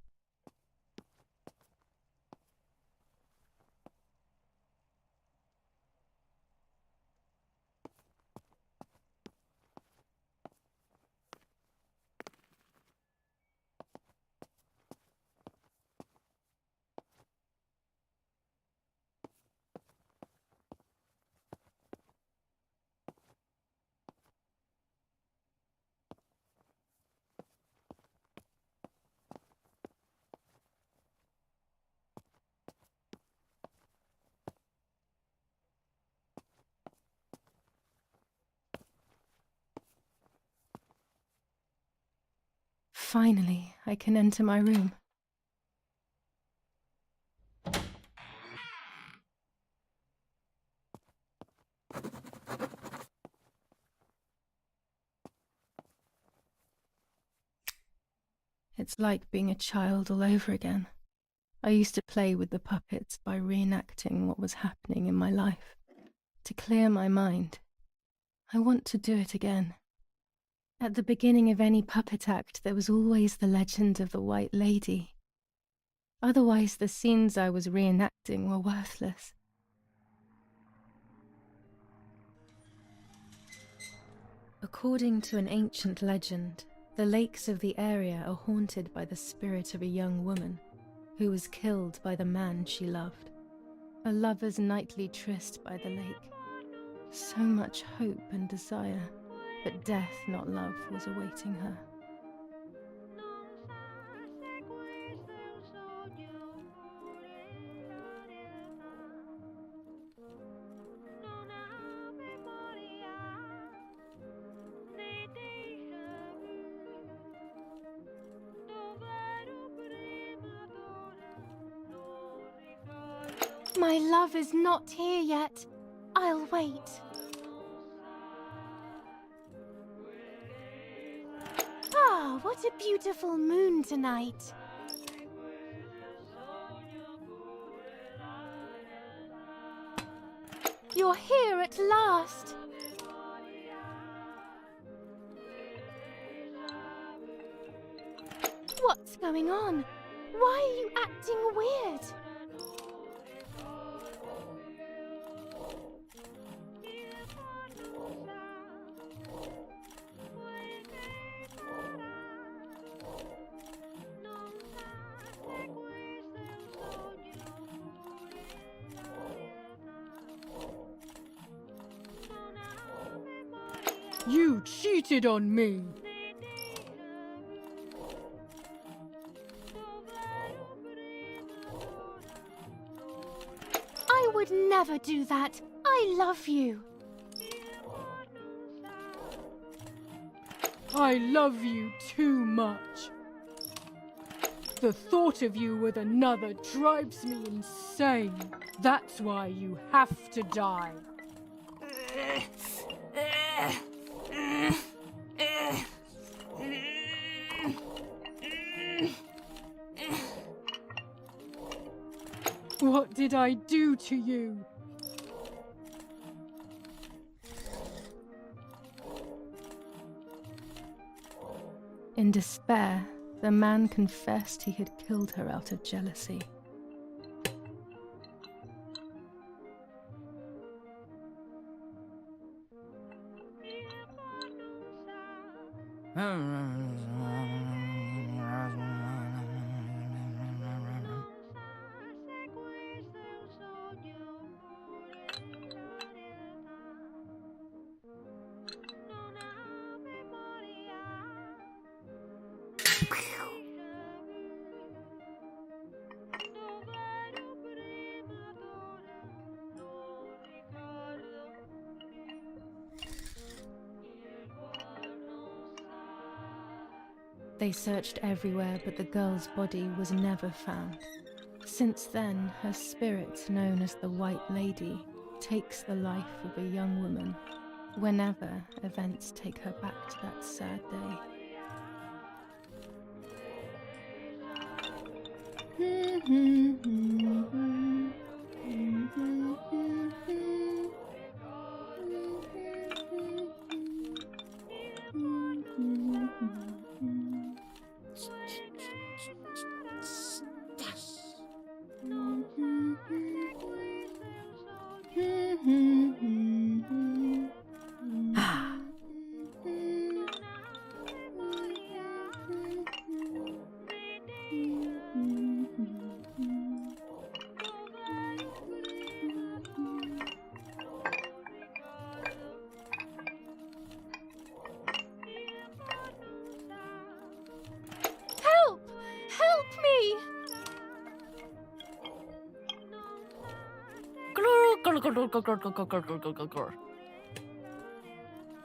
Finally, I can enter my room. It's like being a child all over again. I used to play with the puppets by reenacting what was happening in my life, to clear my mind. I want to do it again. At the beginning of any puppet act, there was always the legend of the White Lady. Otherwise, the scenes I was reenacting were worthless. According to an ancient legend, the lakes of the area are haunted by the spirit of a young woman who was killed by the man she loved. A lover's nightly tryst by the lake. So much hope and desire, but death, not love, was awaiting her. My love is not here yet. I'll wait. Ah, what a beautiful moon tonight. You're here at last. What's going on? Why are you acting weird? You cheated on me! I would never do that. I love you. I love you too much. The thought of you with another drives me insane. That's why you have to die. What did I do to you? In despair, the man confessed he had killed her out of jealousy. They searched everywhere, but the girl's body was never found. Since then, her spirit, known as the White Lady, takes the life of a young woman whenever events take her back to that sad day.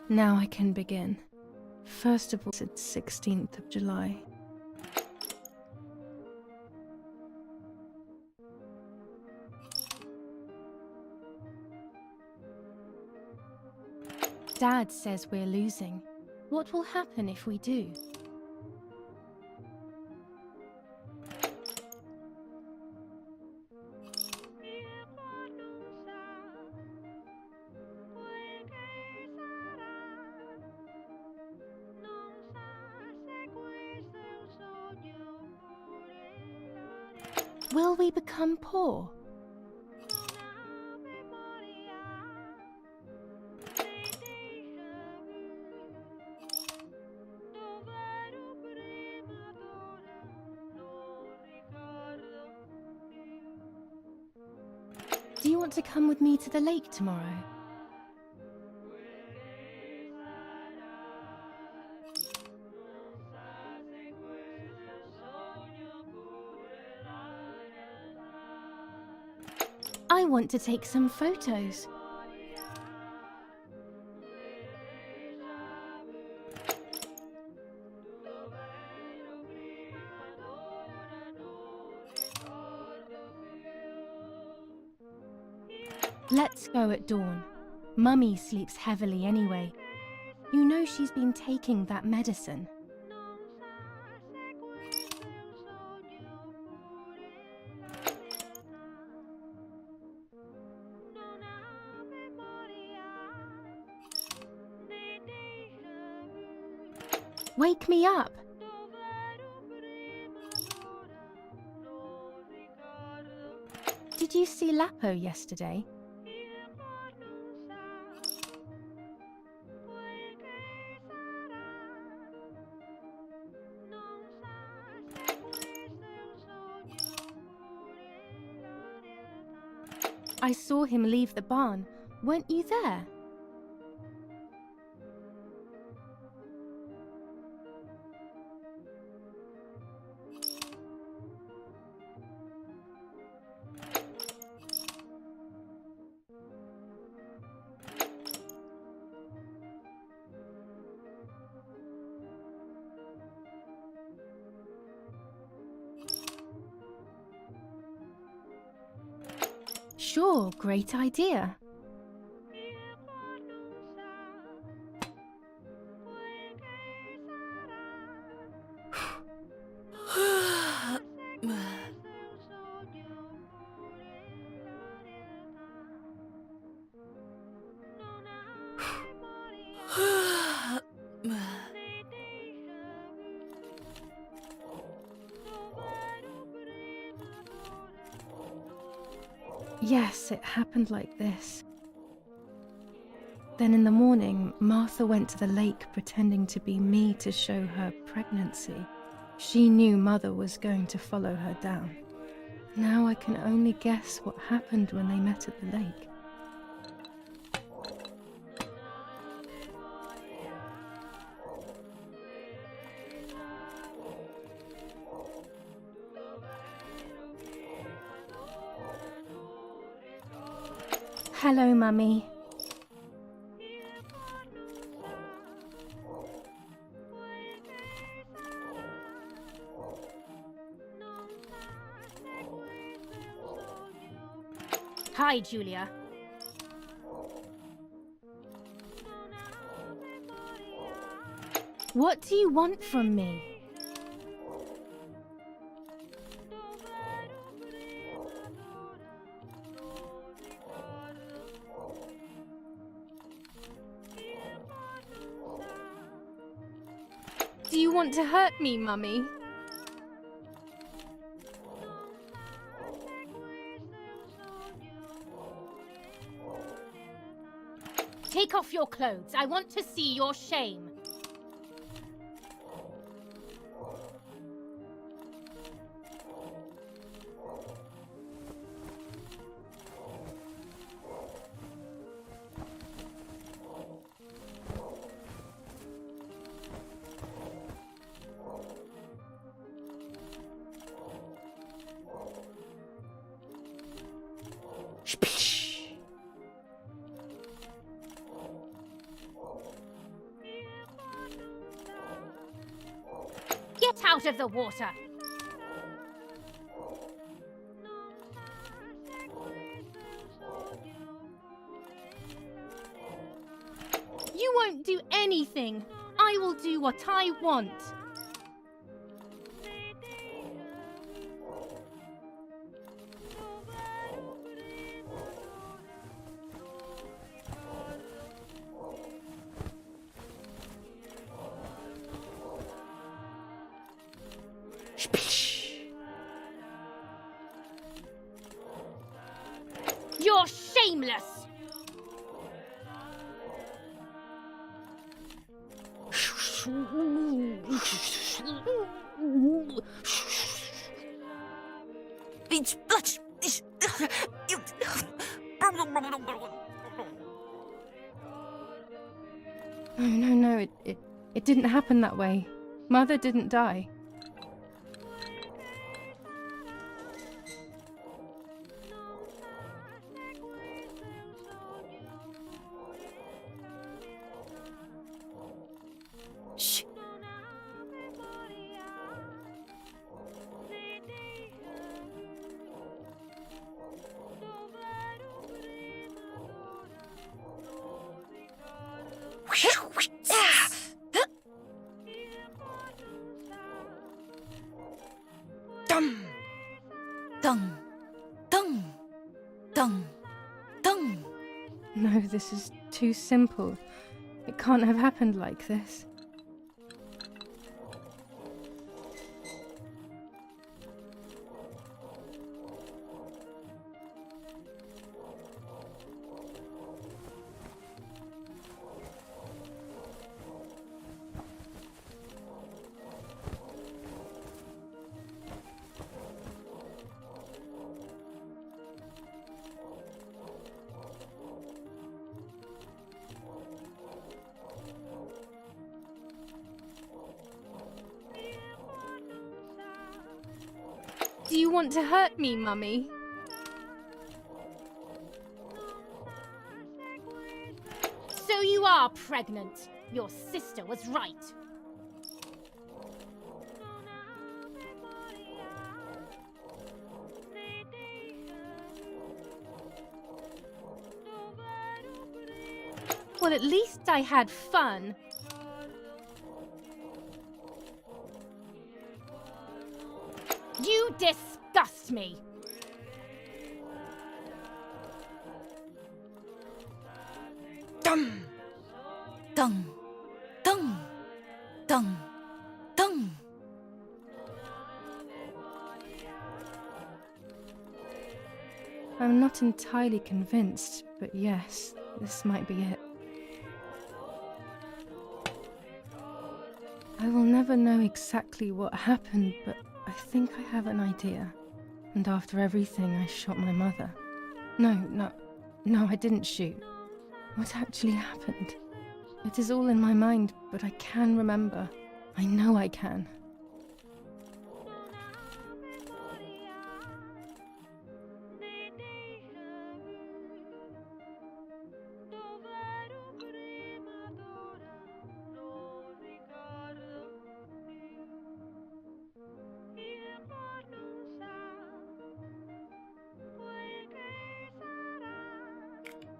Now I can begin. First of all, it's 16th of July. Dad says we're losing. What will happen if we do? Will we become poor? Do you want to come with me to the lake tomorrow? I want to take some photos. Let's go at dawn. Mummy sleeps heavily anyway. You know she's been taking that medicine. Wake me up! Did you see Lapo yesterday? I saw him leave the barn. Weren't you there? Sure, great idea. Yes, it happened like this. Then in the morning, Martha went to the lake pretending to be me to show her pregnancy. She knew Mother was going to follow her down. Now I can only guess what happened when they met at the lake. Hello, Mummy. Hi, Julia. What do you want from me? Do you want to hurt me, Mummy? Take off your clothes. I want to see your shame. Get out of the water! You won't do anything. I will do what I want. You're shameless! It's blood. No, it didn't happen that way. Mother didn't die. Shh. Dum, dum, dum, dum, dum. No, this is too simple. It can't have happened like this. Do you want to hurt me, Mummy? So you are pregnant. Your sister was right. Well, at least I had fun. You disgust me. Dum, dum, dum, dum, dum. I'm not entirely convinced, but yes, this might be it. I will never know exactly what happened, but I think I have an idea. And after everything, I shot my mother. No, I didn't shoot. What actually happened? It is all in my mind, but I can remember. I know I can.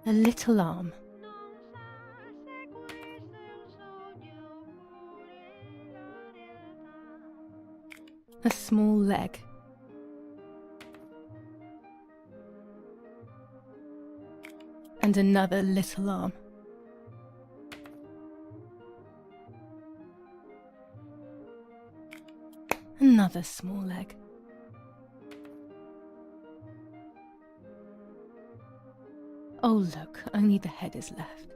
A little arm. A small leg. And another little arm. Another small leg. Oh look, only the head is left.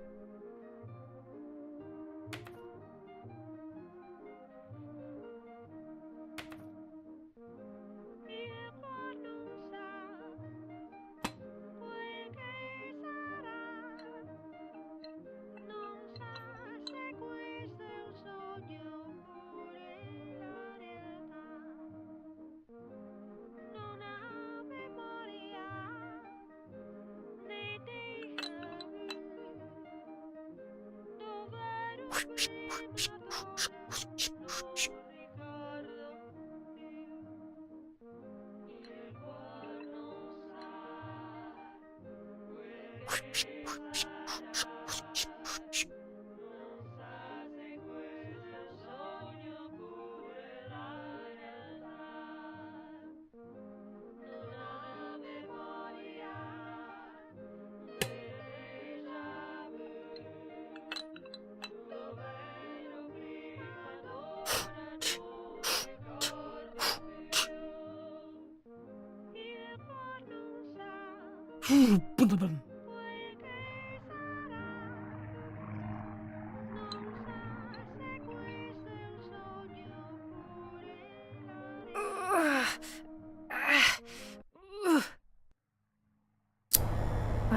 I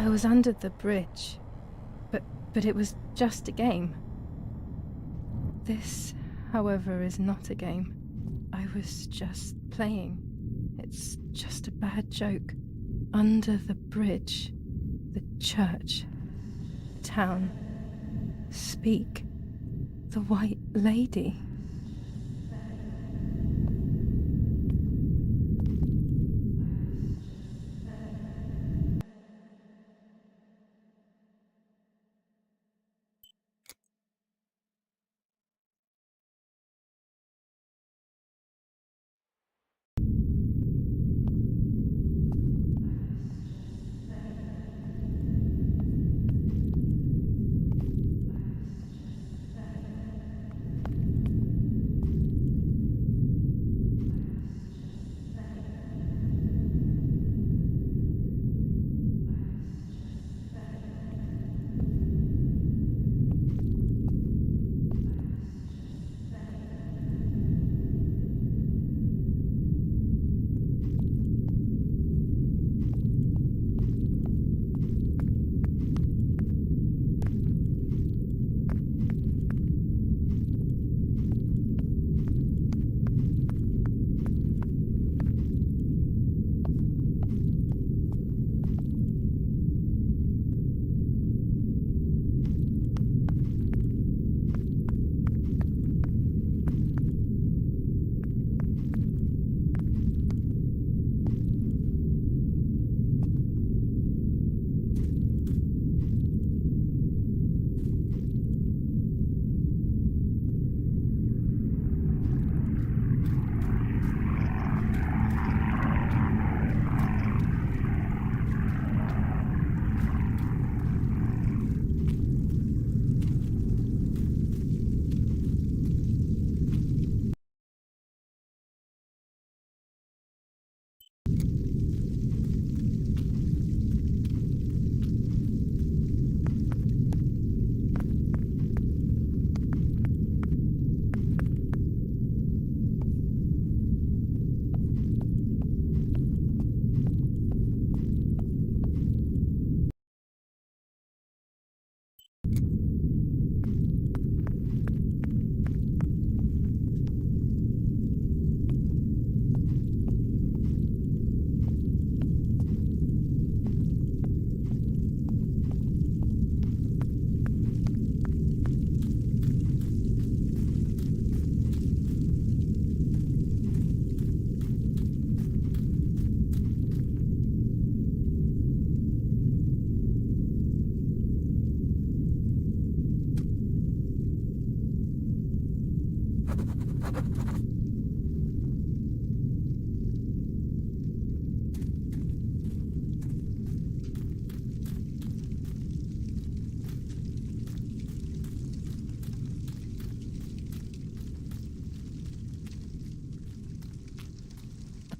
was under the bridge, but it was just a game. This, however, is not a game. I was just playing. It's just a bad joke. Under the bridge, the church, town, speak, the White Lady.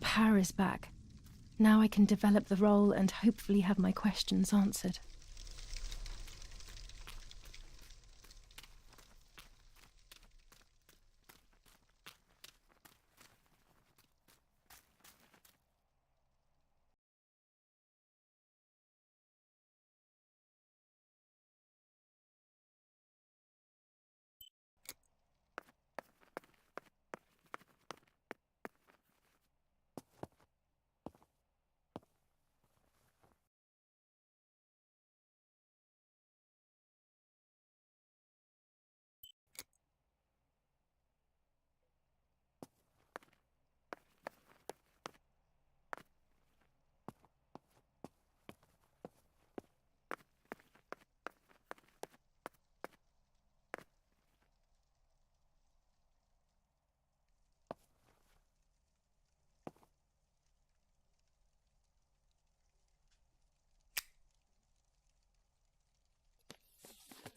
Power is back. Now I can develop the role and hopefully have my questions answered.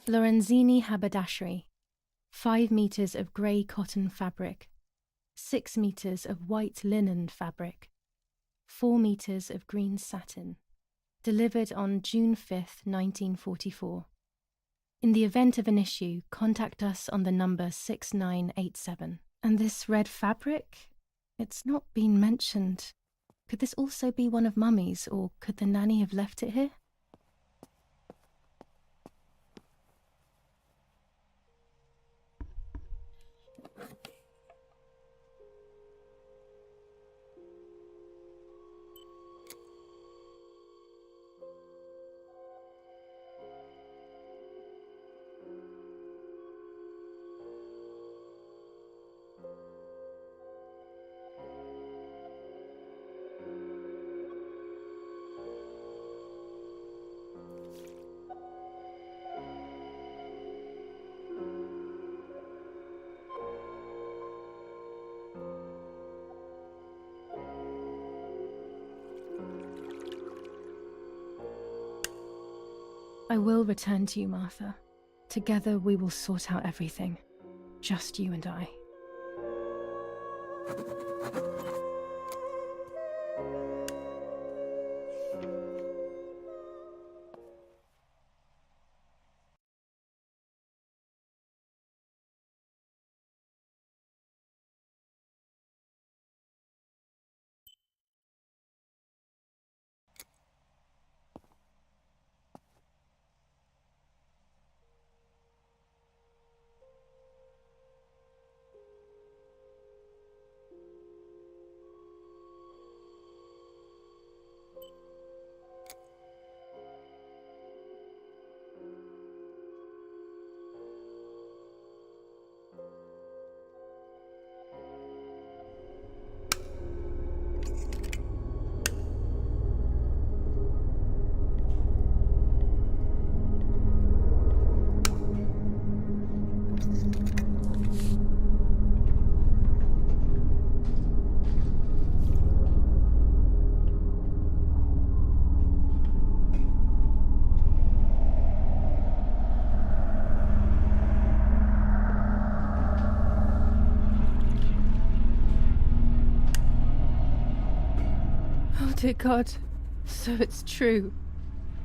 Lorenzini haberdashery. 5 meters of grey cotton fabric. 6 meters of white linen fabric. 4 meters of green satin. Delivered on June 5th, 1944. In the event of an issue, contact us on the number 6987. And this red fabric? It's not been mentioned. Could this also be one of Mummy's, or could the nanny have left it here? I will return to you, Martha. Together we will sort out everything. Just you and I. Dear God, so it's true.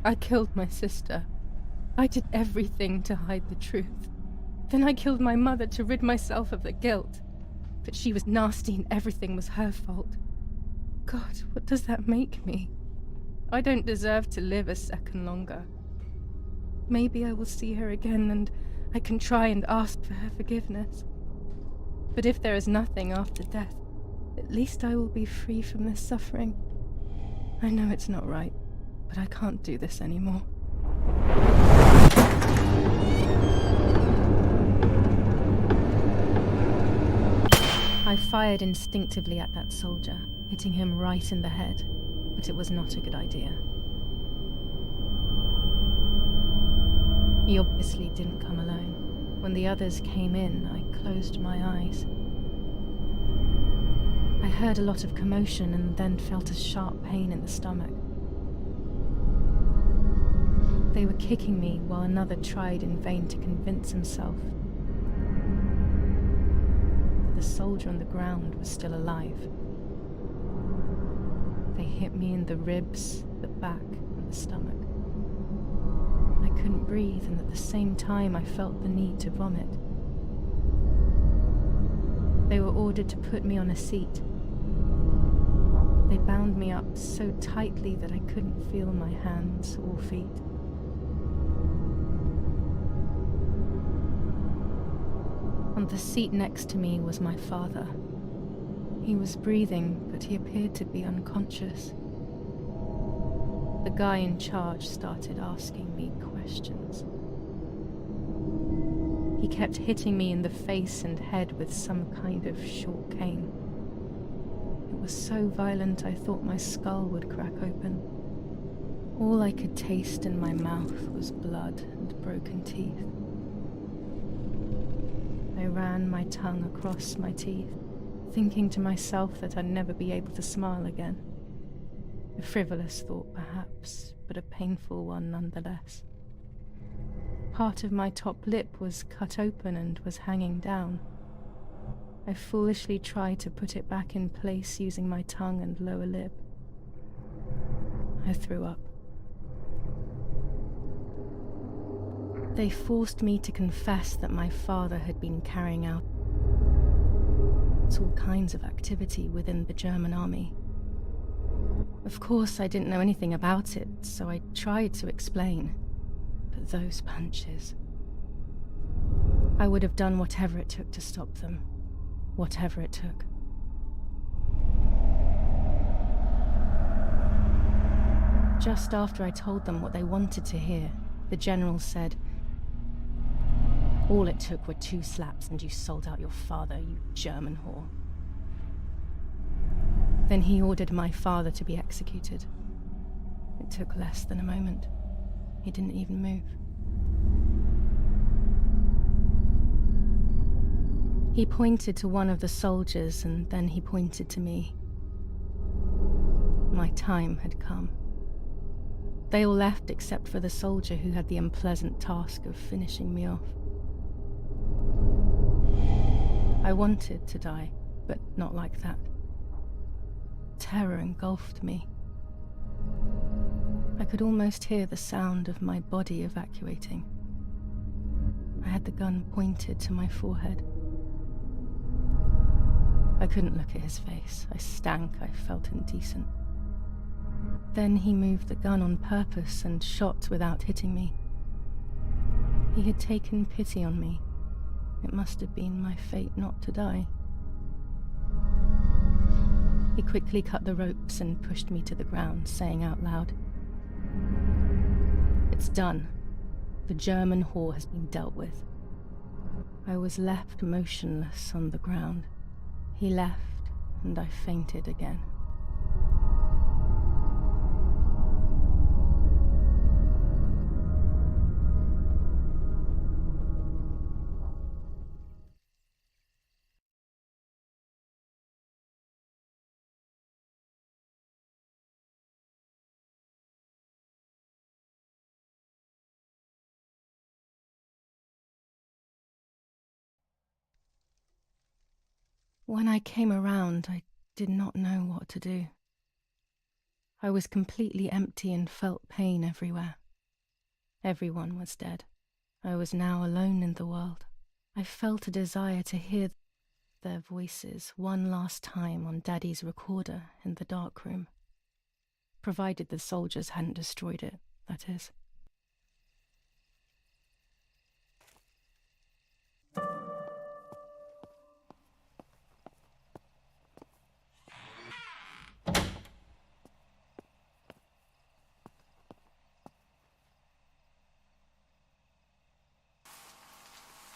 I killed my sister. I did everything to hide the truth. Then I killed my mother to rid myself of the guilt. But she was nasty and everything was her fault. God, what does that make me? I don't deserve to live a second longer. Maybe I will see her again and I can try and ask for her forgiveness. But if there is nothing after death, at least I will be free from this suffering. I know it's not right, but I can't do this anymore. I fired instinctively at that soldier, hitting him right in the head, but it was not a good idea. He obviously didn't come alone. When the others came in, I closed my eyes. I heard a lot of commotion and then felt a sharp pain in the stomach. They were kicking me while another tried in vain to convince himself that the soldier on the ground was still alive. They hit me in the ribs, the back, and the stomach. I couldn't breathe, and at the same time I felt the need to vomit. They were ordered to put me on a seat. They bound me up so tightly that I couldn't feel my hands or feet. On the seat next to me was my father. He was breathing, but he appeared to be unconscious. The guy in charge started asking me questions. He kept hitting me in the face and head with some kind of short cane. It was so violent I thought my skull would crack open. All I could taste in my mouth was blood and broken teeth. I ran my tongue across my teeth, thinking to myself that I'd never be able to smile again. A frivolous thought, perhaps, but a painful one nonetheless. Part of my top lip was cut open and was hanging down. I foolishly tried to put it back in place using my tongue and lower lip. I threw up. They forced me to confess that my father had been carrying out all kinds of activity within the German army. Of course, I didn't know anything about it, so I tried to explain. But those punches... I would have done whatever it took to stop them. Whatever it took. Just after I told them what they wanted to hear, the general said, "All it took were 2 slaps and you sold out your father, you German whore." Then he ordered my father to be executed. It took less than a moment. He didn't even move. He pointed to one of the soldiers and then he pointed to me. My time had come. They all left except for the soldier who had the unpleasant task of finishing me off. I wanted to die, but not like that. Terror engulfed me. I could almost hear the sound of my body evacuating. I had the gun pointed to my forehead. I couldn't look at his face. I stank. I felt indecent. Then he moved the gun on purpose and shot without hitting me. He had taken pity on me. It must have been my fate not to die. He quickly cut the ropes and pushed me to the ground, saying out loud, "It's done. The German whore has been dealt with." I was left motionless on the ground. He left, and I fainted again. When I came around, I did not know what to do. I was completely empty and felt pain everywhere. Everyone was dead. I was now alone in the world. I felt a desire to hear their voices one last time on Daddy's recorder in the dark room. Provided the soldiers hadn't destroyed it, that is.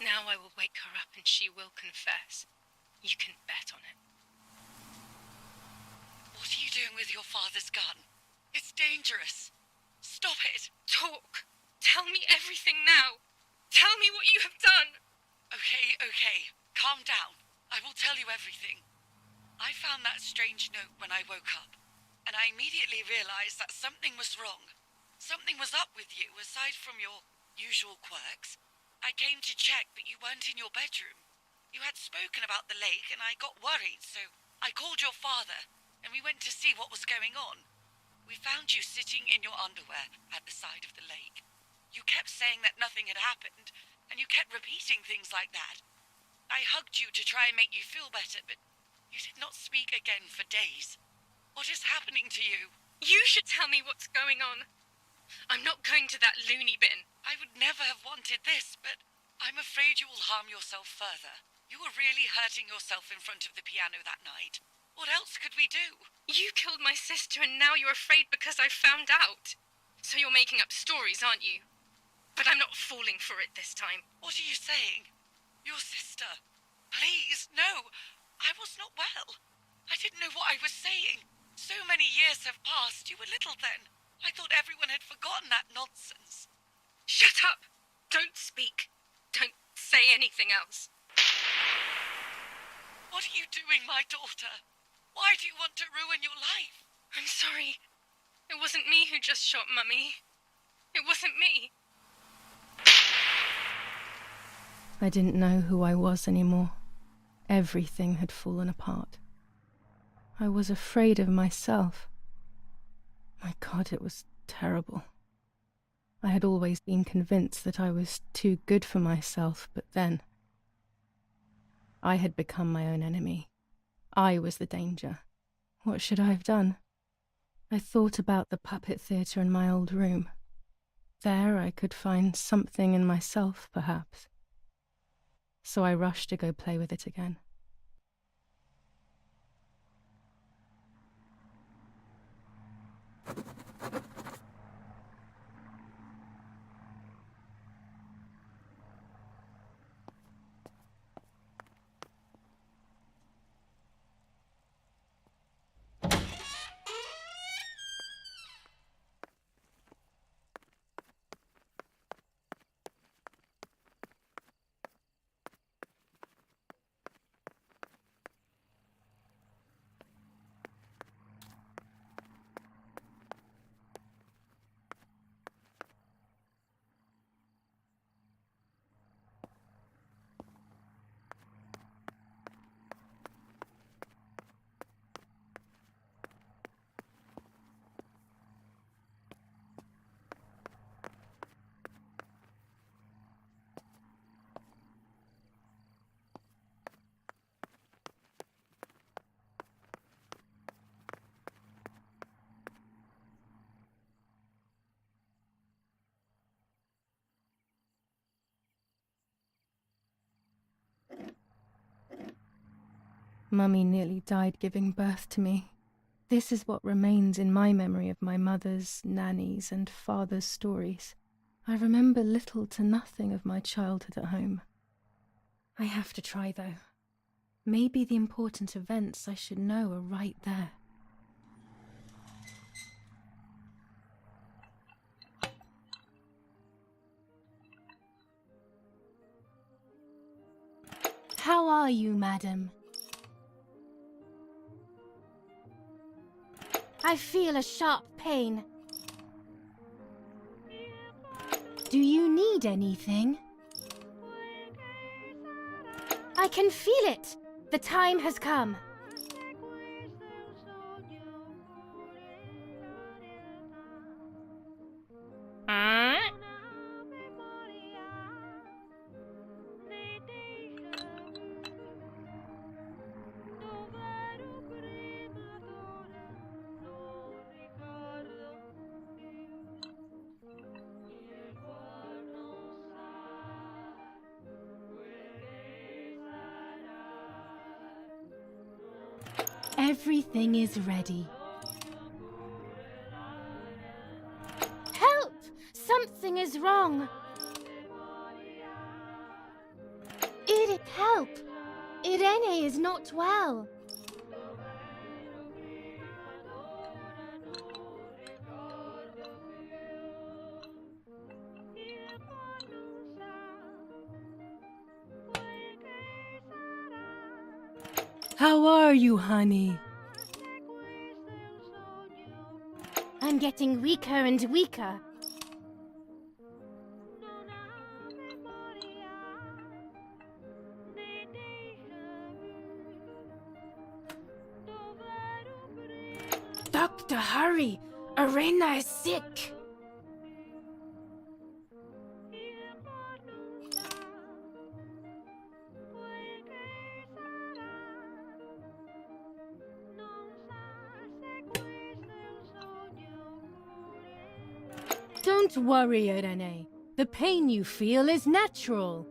Now I will wake her up and she will confess. You can bet on it. What are you doing with your father's gun? It's dangerous. Stop it. Talk. Tell me everything now. Tell me what you have done. Okay. Calm down. I will tell you everything. I found that strange note when I woke up, and I immediately realized that something was wrong. Something was up with you, aside from your usual quirks. I came to check, but you weren't in your bedroom. You had spoken about the lake, and I got worried, so I called your father, and we went to see what was going on. We found you sitting in your underwear at the side of the lake. You kept saying that nothing had happened, and you kept repeating things like that. I hugged you to try and make you feel better, but you did not speak again for days. What is happening to you? You should tell me what's going on. I'm not going to that loony bin. I would never have wanted this, but I'm afraid you will harm yourself further. You were really hurting yourself in front of the piano that night. What else could we do? You killed my sister and now you're afraid because I found out. So you're making up stories, aren't you? But I'm not falling for it this time. What are you saying? Your sister? Please, no. I was not well. I didn't know what I was saying. So many years have passed. You were little then. I thought everyone had forgotten that nonsense. Shut up! Don't speak. Don't say anything else. What are you doing, my daughter? Why do you want to ruin your life? I'm sorry. It wasn't me who just shot Mummy. It wasn't me. I didn't know who I was anymore. Everything had fallen apart. I was afraid of myself. My God, it was terrible. I had always been convinced that I was too good for myself, but then I had become my own enemy. I was the danger. What should I have done? I thought about the puppet theatre in my old room. There I could find something in myself, perhaps. So I rushed to go play with it again. Mummy nearly died giving birth to me. This is what remains in my memory of my mother's, nanny's, and father's stories. I remember little to nothing of my childhood at home. I have to try, though. Maybe the important events I should know are right there. How are you, madam? I feel a sharp pain. Do you need anything? I can feel it! The time has come. Everything is ready. Help! Something is wrong. Help! Irene is not well. How are you, honey? I'm getting weaker and weaker. Doctor, hurry! Arena is sick! Don't worry, Irene. The pain you feel is natural.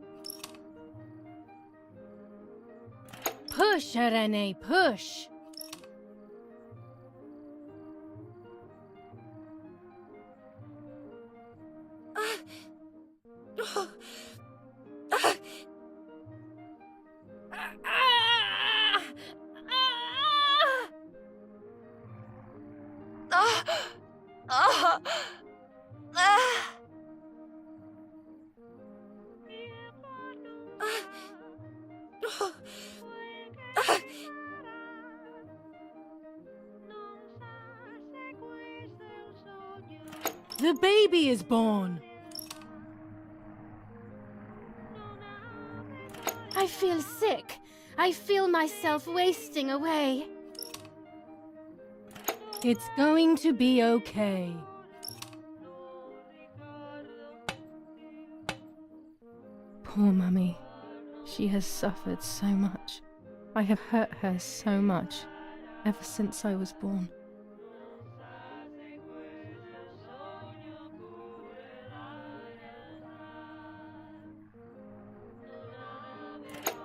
Push, Irene, push. The baby is born! I feel sick. I feel myself wasting away. It's going to be okay. Poor Mummy. She has suffered so much. I have hurt her so much, ever since I was born.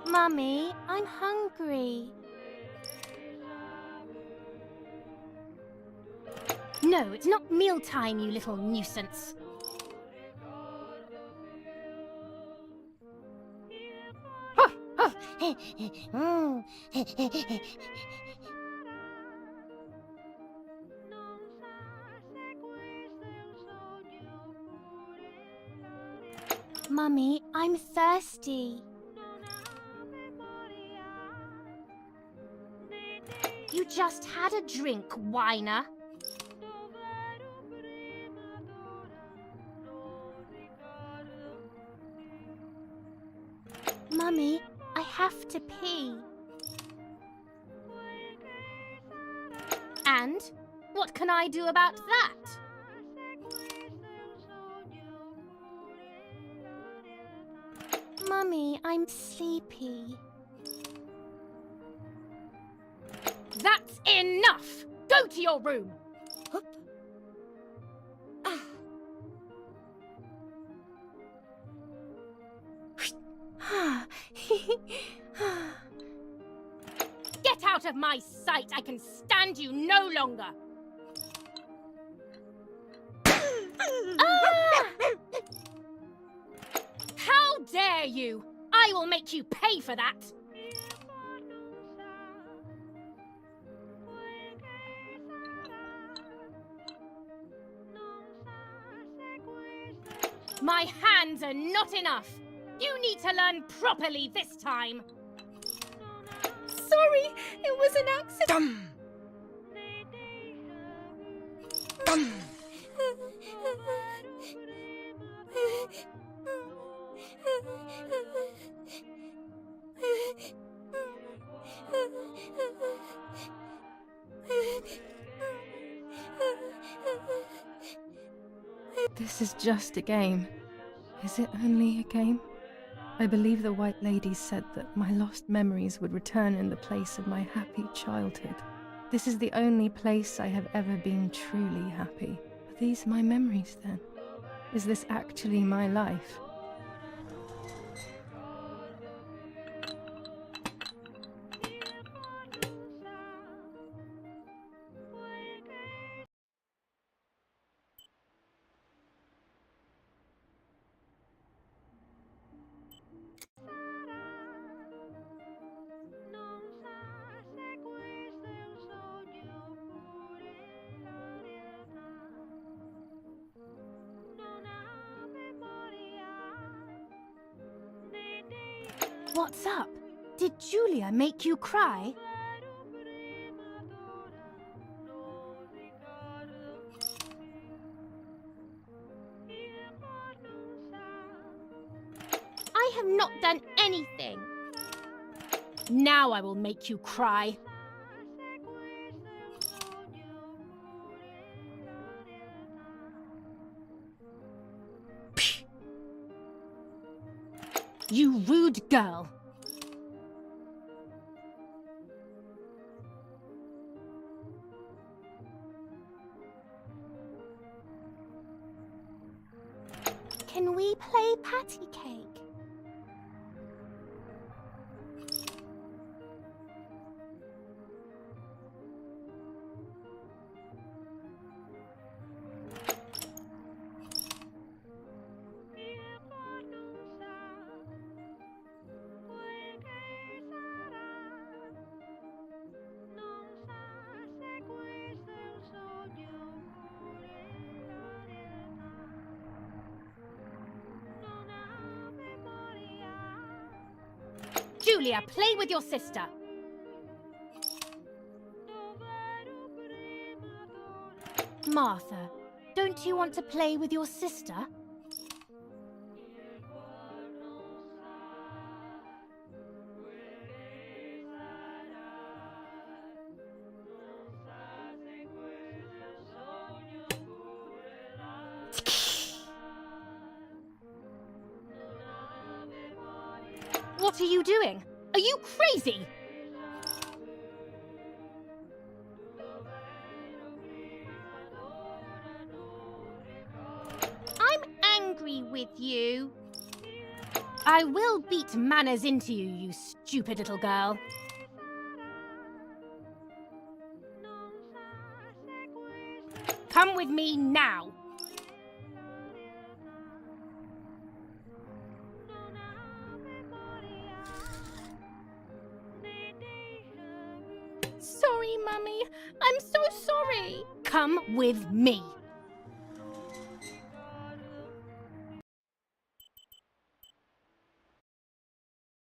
Mummy, I'm hungry. No, it's not mealtime, you little nuisance. Mummy, I'm thirsty. You just had a drink, whiner. Mummy, I have to pee. And what can I do about that? Mummy, I'm sleepy. That's enough! Go to your room! Get out of my sight! I can stand you no longer! How dare you! I will make you pay for that! My hands are not enough! You need to learn properly this time! Sorry, it was an accident! This is just a game. Is it only a game? I believe the White Lady said that my lost memories would return in the place of my happy childhood. This is the only place I have ever been truly happy. Are these my memories then? Is this actually my life? What's up? Did Julia make you cry? I have not done anything. Now I will make you cry. You rude girl. Can we play patty cake? Julia, play with your sister. Martha, don't you want to play with your sister? What are you doing? Are you crazy? I'm angry with you. I will beat manners into you, you stupid little girl. Come with me now. Sorry, Mummy. I'm so sorry. Come with me.